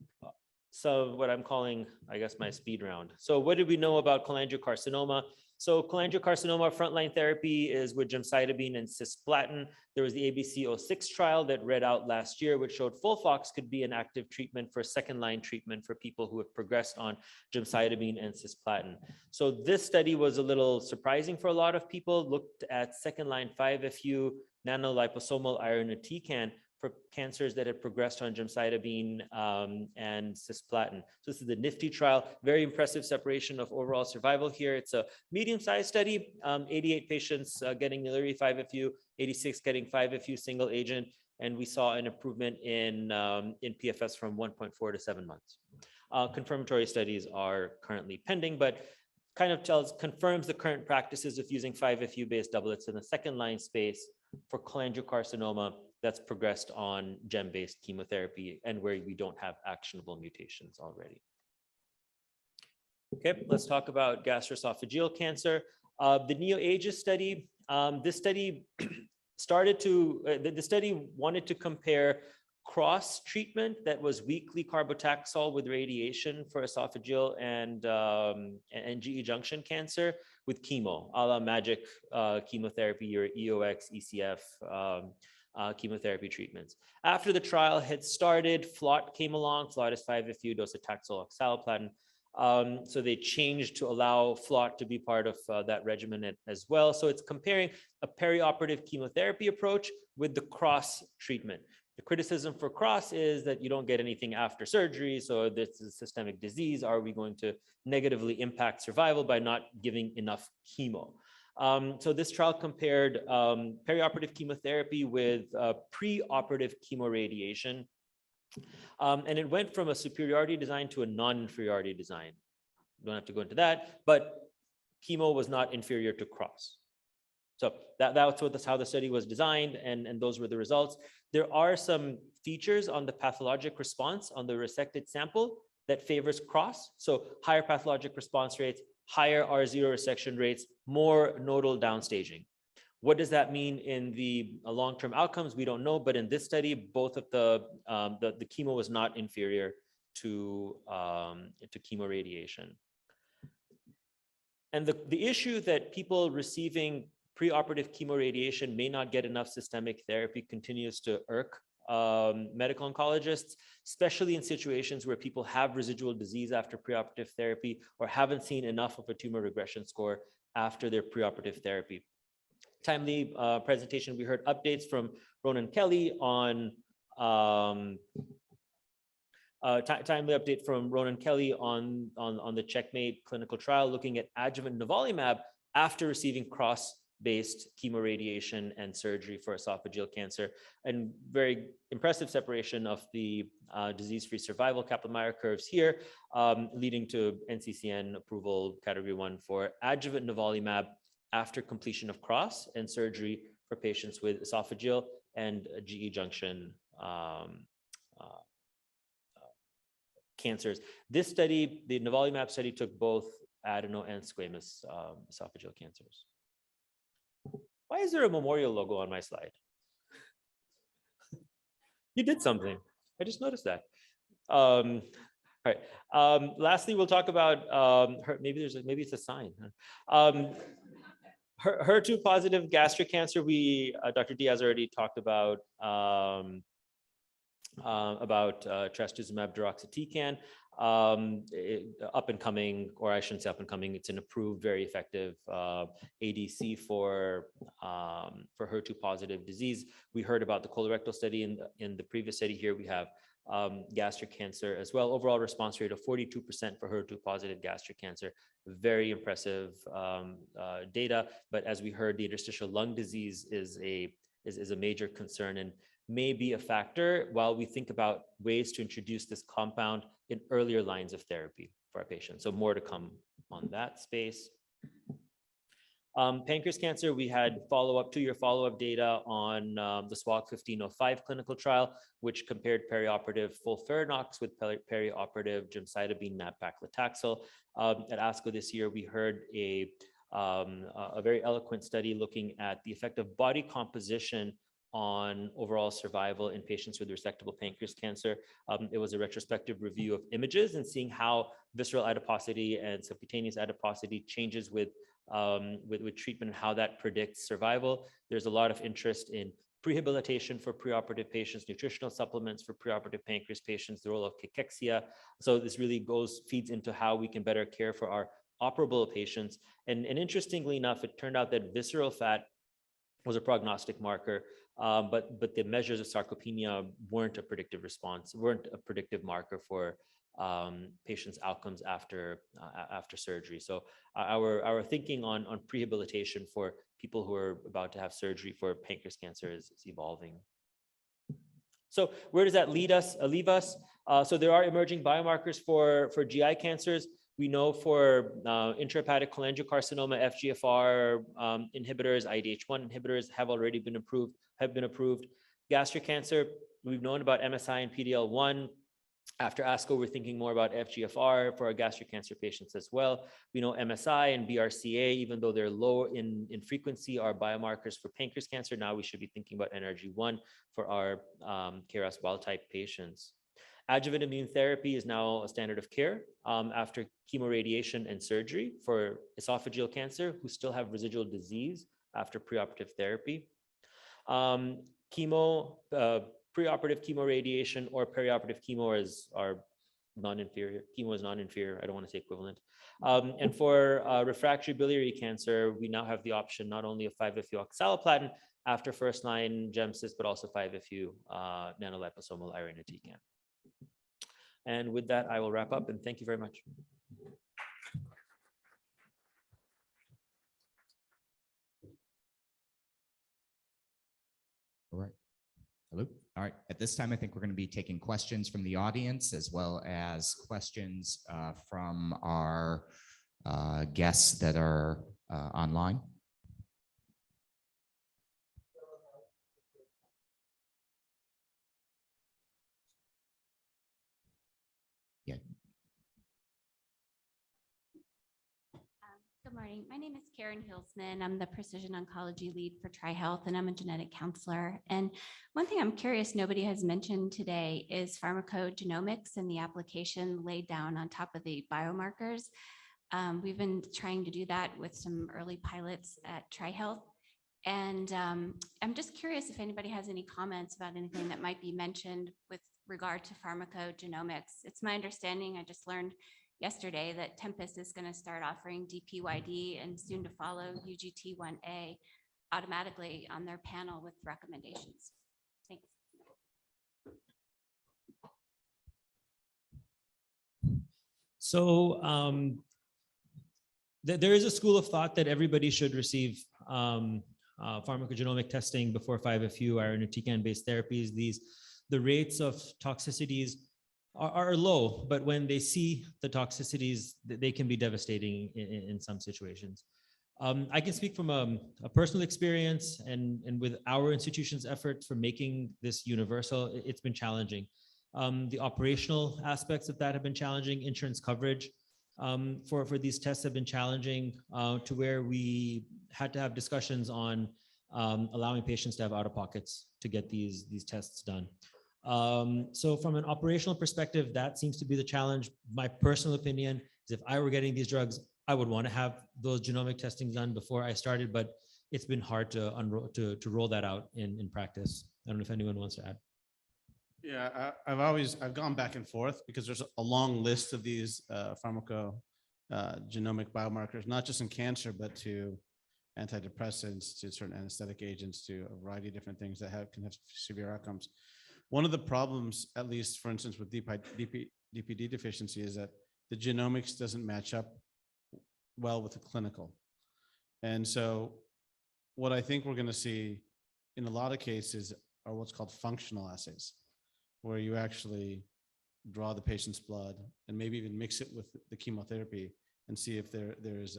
some what I'm calling, I guess, my speed round. So what did we know about cholangiocarcinoma? So cholangiocarcinoma frontline therapy is with gemcitabine and cisplatin. There was the ABC-06 trial that read out last year, which showed FOLFOX could be an active treatment for second-line treatment for people who have progressed on gemcitabine and cisplatin. So this study was a little surprising for a lot of people. Looked at second-line 5-FU nanoliposomal irinotecan for cancers that had progressed on gemcitabine and cisplatin. So this is the NIFTY trial. Very impressive separation of overall survival here. It's a medium-sized study, 88 patients getting Niluri 5-FU, 86 getting 5-FU single agent, and we saw an improvement in PFS from 1.4 to 7 months. Confirmatory studies are currently pending, but kind of confirms the current practices of using 5-FU based doublets in the second-line space for cholangiocarcinoma that's progressed on gem-based chemotherapy and where we don't have actionable mutations already. Okay, let's talk about gastroesophageal cancer. The Neoadjuvant study, this study the study wanted to compare cross treatment that was weekly carbotaxol with radiation for esophageal and GE junction cancer with chemo, a la magic chemotherapy or EOX, ECF chemotherapy treatments. After the trial had started, FLOT came along, FLOT is 5-FU, docetaxel, oxaliplatin. So they changed to allow FLOT to be part of that regimen as well. So it's comparing a perioperative chemotherapy approach with the cross treatment. The criticism for cross is that you don't get anything after surgery. So this is systemic disease. Are we going to negatively impact survival by not giving enough chemo? So this trial compared perioperative chemotherapy with preoperative chemoradiation. And it went from a superiority design to a non-inferiority design. Don't have to go into that, but chemo was not inferior to cross. So that's how the study was designed, and those were the results. There are some features on the pathologic response on the resected sample that favors cross. So higher pathologic response rates, higher R0 resection rates, more nodal downstaging. What does that mean in the long-term outcomes? We don't know, but in this study, both of the chemo was not inferior to chemoradiation. And the issue that people receiving preoperative chemoradiation may not get enough systemic therapy continues to irk medical oncologists, especially in situations where people have residual disease after preoperative therapy or haven't seen enough of a tumor regression score after their preoperative therapy. Timely presentation, we heard updates from Ronan Kelly on timely update from Ronan Kelly on the Checkmate clinical trial looking at adjuvant nivolumab after receiving cross-based chemoradiation and surgery for esophageal cancer, and very impressive separation of the disease-free survival Kaplan-Meier curves here, leading to NCCN approval category 1 for adjuvant nivolumab after completion of cross and surgery for patients with esophageal and GE junction cancers. This study, the nivolumab study, took both adeno and squamous esophageal cancers. Why is there a memorial logo on my slide? You did something. I just noticed that. All right. Lastly, we'll talk about maybe it's a sign. HER2 positive gastric cancer. Dr. Diaz already talked about trastuzumab deruxtecan. Up and coming, or I shouldn't say up and coming, it's an approved, very effective ADC for HER2 positive disease. We heard about the colorectal study in the previous study. Here we have gastric cancer as well. Overall response rate of 42% for HER2 positive gastric cancer. Very impressive data. But as we heard, the interstitial lung disease is a major concern and may be a factor while we think about ways to introduce this compound in earlier lines of therapy for our patients. So more to come on that space. Pancreas cancer, we had two-year follow-up data on the SWOG 1505 clinical trial, which compared perioperative FOLFIRINOX with perioperative gemcitabine nab-paclitaxel. At ASCO this year, we heard a very eloquent study looking at the effect of body composition on overall survival in patients with resectable pancreas cancer. It was a retrospective review of images and seeing how visceral adiposity and subcutaneous adiposity changes with treatment and how that predicts survival. There's a lot of interest in prehabilitation for preoperative patients, nutritional supplements for preoperative pancreas patients, the role of cachexia. So this really feeds into how we can better care for our operable patients. And interestingly enough, it turned out that visceral fat was a prognostic marker, but the measures of sarcopenia weren't a predictive marker for patients' outcomes after surgery. So our thinking on prehabilitation for people who are about to have surgery for pancreas cancer is evolving. So where does that leave us? So there are emerging biomarkers for GI cancers. We know for intrahepatic cholangiocarcinoma, FGFR inhibitors, IDH1 inhibitors have already been approved. Gastric cancer, we've known about MSI and PD-L1. After ASCO, we're thinking more about FGFR for our gastric cancer patients as well. We know MSI and BRCA, even though they're low in frequency, are biomarkers for pancreas cancer. Now we should be thinking about Nrg1 for our KRAS wild type patients. Adjuvant immune therapy is now a standard of care after chemoradiation and surgery for esophageal cancer who still have residual disease after preoperative therapy. Preoperative chemoradiation or perioperative chemo are non-inferior. Chemo is non-inferior. I don't want to say equivalent. And for refractory biliary cancer, we now have the option not only of 5-FU oxaliplatin after first-line GemCis, but also 5-FU nanoliposomal irinotecan. And with that, I will wrap up and thank you very much. All right. Hello. All right. At this time, I think we're going to be taking questions from the audience as well as questions from our guests that are online. Yeah. Good morning. My name is Karen Hilsman. I'm the Precision Oncology Lead for TriHealth, and I'm a genetic counselor. And one thing I'm curious nobody has mentioned today is pharmacogenomics and the application laid down on top of the biomarkers. We've been trying to do that with some early pilots at TriHealth. And I'm just curious if anybody has any comments about anything that might be mentioned with regard to pharmacogenomics. It's my understanding, I just learned yesterday that Tempest is going to start offering DPYD and soon to follow UGT1A automatically on their panel with recommendations. Thanks. So there is a school of thought that everybody should receive pharmacogenomic testing before 5-FU irinotecan-based therapies. The rates of toxicities are low, but when they see the toxicities, they can be devastating in some situations. I can speak from a personal experience and with our institution's efforts for making this universal, it's been challenging. The operational aspects of that have been challenging. Insurance coverage for these tests have been challenging to where we had to have discussions on allowing patients to have out-of-pockets to get these tests done. So from an operational perspective, that seems to be the challenge. My personal opinion is if I were getting these drugs, I would want to have those genomic testing done before I started, but it's been hard to roll that out in practice. I don't know if anyone wants to add. Yeah, I've gone back and forth because there's a long list of these pharmacogenomic biomarkers, not just in cancer, but to antidepressants, to certain anesthetic agents, to a variety of different things that can have severe outcomes. One of the problems, at least for instance, with DPD deficiency is that the genomics doesn't match up well with the clinical. And so what I think we're going to see in a lot of cases are what's called functional assays, where you actually draw the patient's blood and maybe even mix it with the chemotherapy and see if there's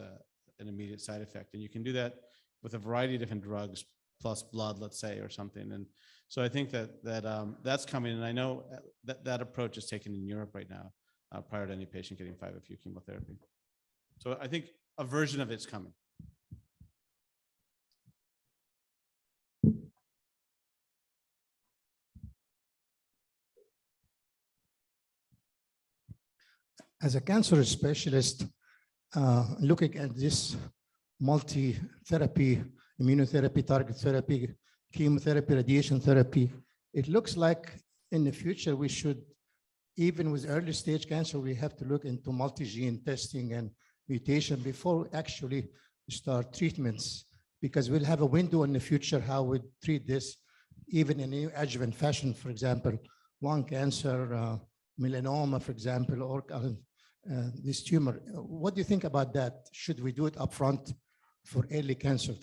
an immediate side effect. And you can do that with a variety of different drugs plus blood, let's say, or something. And so I think that's coming. And I know that approach is taken in Europe right now prior to any patient getting 5-FU chemotherapy. So I think a version of it's coming. As a cancer specialist, looking at this multi-therapy, immunotherapy, target therapy, chemotherapy, radiation therapy, it looks like in the future we should, even with early stage cancer, we have to look into multi-gene testing and mutation before we actually start treatments, because we'll have a window in the future how we treat this, even in a adjuvant fashion, for example, lung cancer, melanoma, for example, or this tumor. What do you think about that? Should we do it upfront for early cancer?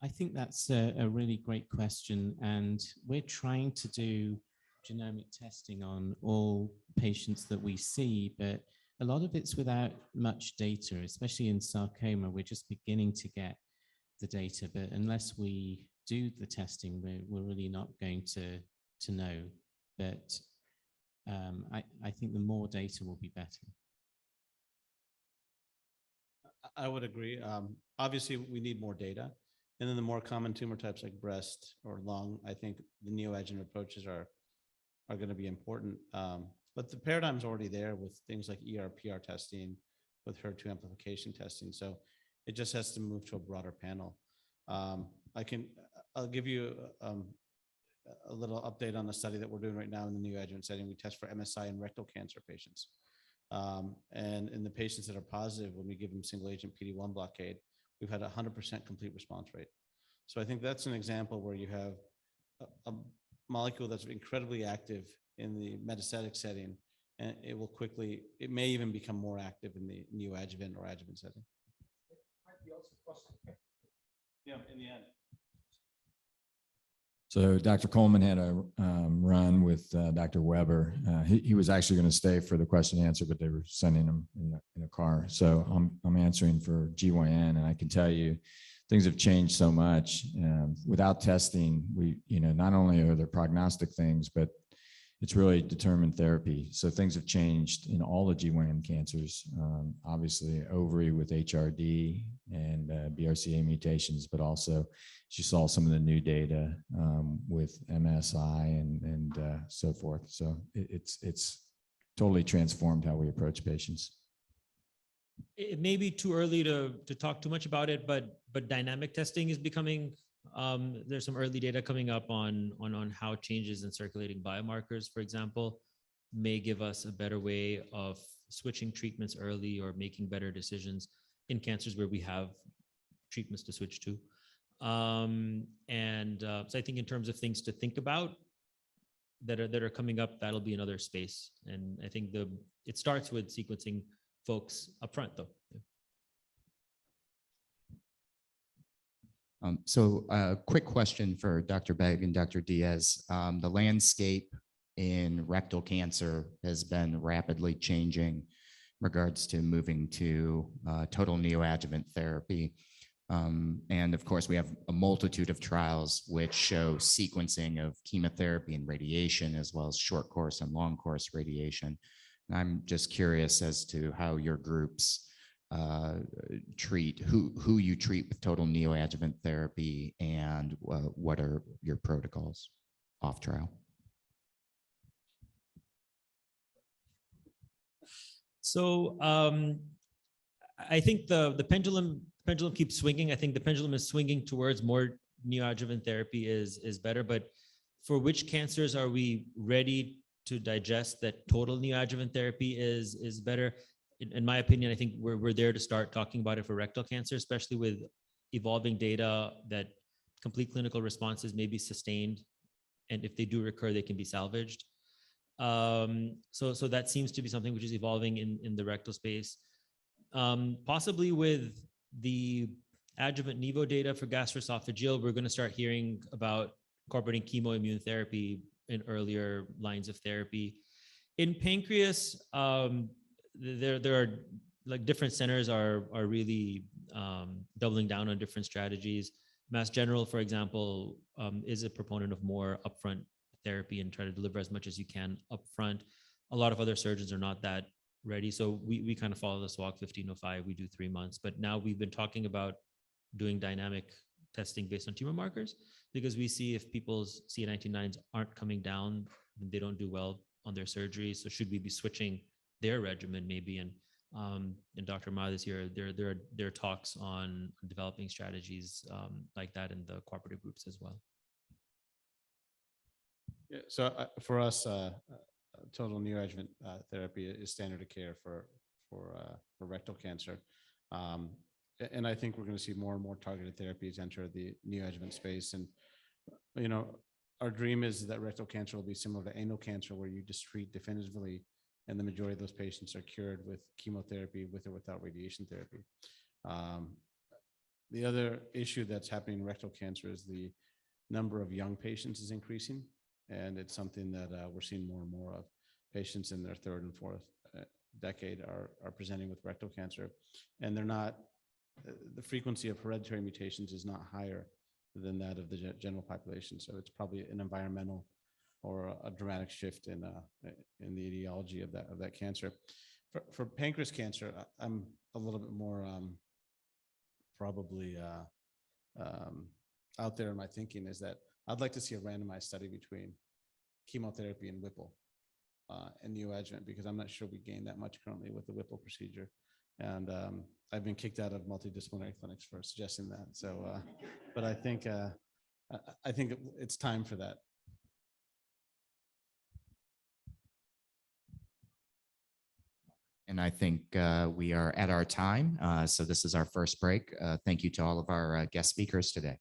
I think that's a really great question, and we're trying to do genomic testing on all patients that we see, but a lot of it's without much data, especially in sarcoma. We're just beginning to get the data, but unless we do the testing, we're really not going to know. But I think the more data will be better. I would agree. Obviously, we need more data. And then the more common tumor types like breast or lung, I think the neoadjuvant approaches are going to be important. But the paradigm's already there with things like ER/PR testing, with Her2 amplification testing. So it just has to move to a broader panel. I'll give you a little update on the study that we're doing right now in the neoadjuvant setting. We test for MSI in rectal cancer patients. And in the patients that are positive, when we give them single agent PD-1 blockade, we've had a 100% complete response rate. So I think that's an example where you have a molecule that's incredibly active in the metastatic setting, and it may even become more active in the neoadjuvant or adjuvant setting. Yeah, in the end. So Dr. Coleman had a run with Dr. Weber. He was actually going to stay for the question and answer, but they were sending him in a car. So I'm answering for GYN, and I can tell you things have changed so much. Without testing, not only are there prognostic things, but it's really determined therapy. So things have changed in all the GYN cancers, obviously ovary with HRD and BRCA mutations, but also as you saw some of the new data with MSI and so forth. So it's totally transformed how we approach patients. It may be too early to talk too much about it, but dynamic testing is becoming, there's some early data coming up on how changes in circulating biomarkers, for example, may give us a better way of switching treatments early or making better decisions in cancers where we have treatments to switch to. So I think in terms of things to think about that are coming up, that'll be another space. And I think it starts with sequencing folks up front, though. So a quick question for Dr. Begg and Dr. Diaz. The landscape in rectal cancer has been rapidly changing in regards to moving to total neoadjuvant therapy. And of course, we have a multitude of trials which show sequencing of chemotherapy and radiation, as well as short course and long course radiation. And I'm just curious as to how your groups treat, who you treat with total neoadjuvant therapy, and what are your protocols off trial? So I think the pendulum keeps swinging. I think the pendulum is swinging towards more neoadjuvant therapy is better, but for which cancers are we ready to digest that total neoadjuvant therapy is better? In my opinion, I think we're there to start talking about it for rectal cancer, especially with evolving data that complete clinical responses may be sustained, and if they do recur, they can be salvaged. So that seems to be something which is evolving in the rectal space. Possibly with the adjuvant Nevo data for gastroesophageal, we're going to start hearing about incorporating chemoimmunotherapy in earlier lines of therapy. In pancreas, there are like different centers are really doubling down on different strategies. Mass General, for example, is a proponent of more upfront therapy and try to deliver as much as you can upfront. A lot of other surgeons are not that ready. So we kind of follow the SWOG 1505. We do 3 months, but now we've been talking about doing dynamic testing based on tumor markers, because we see if people's CA19-9s aren't coming down, then they don't do well on their surgery. So should we be switching their regimen maybe? And Dr. Ma this year, there are talks on developing strategies like that in the cooperative groups as well. Yeah, so for us, total neoadjuvant therapy is standard of care for rectal cancer. And I think we're going to see more and more targeted therapies enter the neoadjuvant space. And, our dream is that rectal cancer will be similar to anal cancer, where you just treat definitively, and the majority of those patients are cured with chemotherapy, with or without radiation therapy. The other issue that's happening in rectal cancer is the number of young patients is increasing. And it's something that we're seeing more and more of. Patients in their third and fourth decade are presenting with rectal cancer. And they're not, the frequency of hereditary mutations is not higher than that of the general population. So it's probably an environmental or a dramatic shift in the etiology of that cancer. For pancreas cancer, I'm a little bit more probably out there in my thinking is that I'd like to see a randomized study between chemotherapy and Whipple and neoadjuvant, because I'm not sure we gain that much currently with the Whipple procedure. And I've been kicked out of multidisciplinary clinics for suggesting that. So, but I think it's time for that. And I think we are at our time. So this is our first break. Thank you to all of our guest speakers today.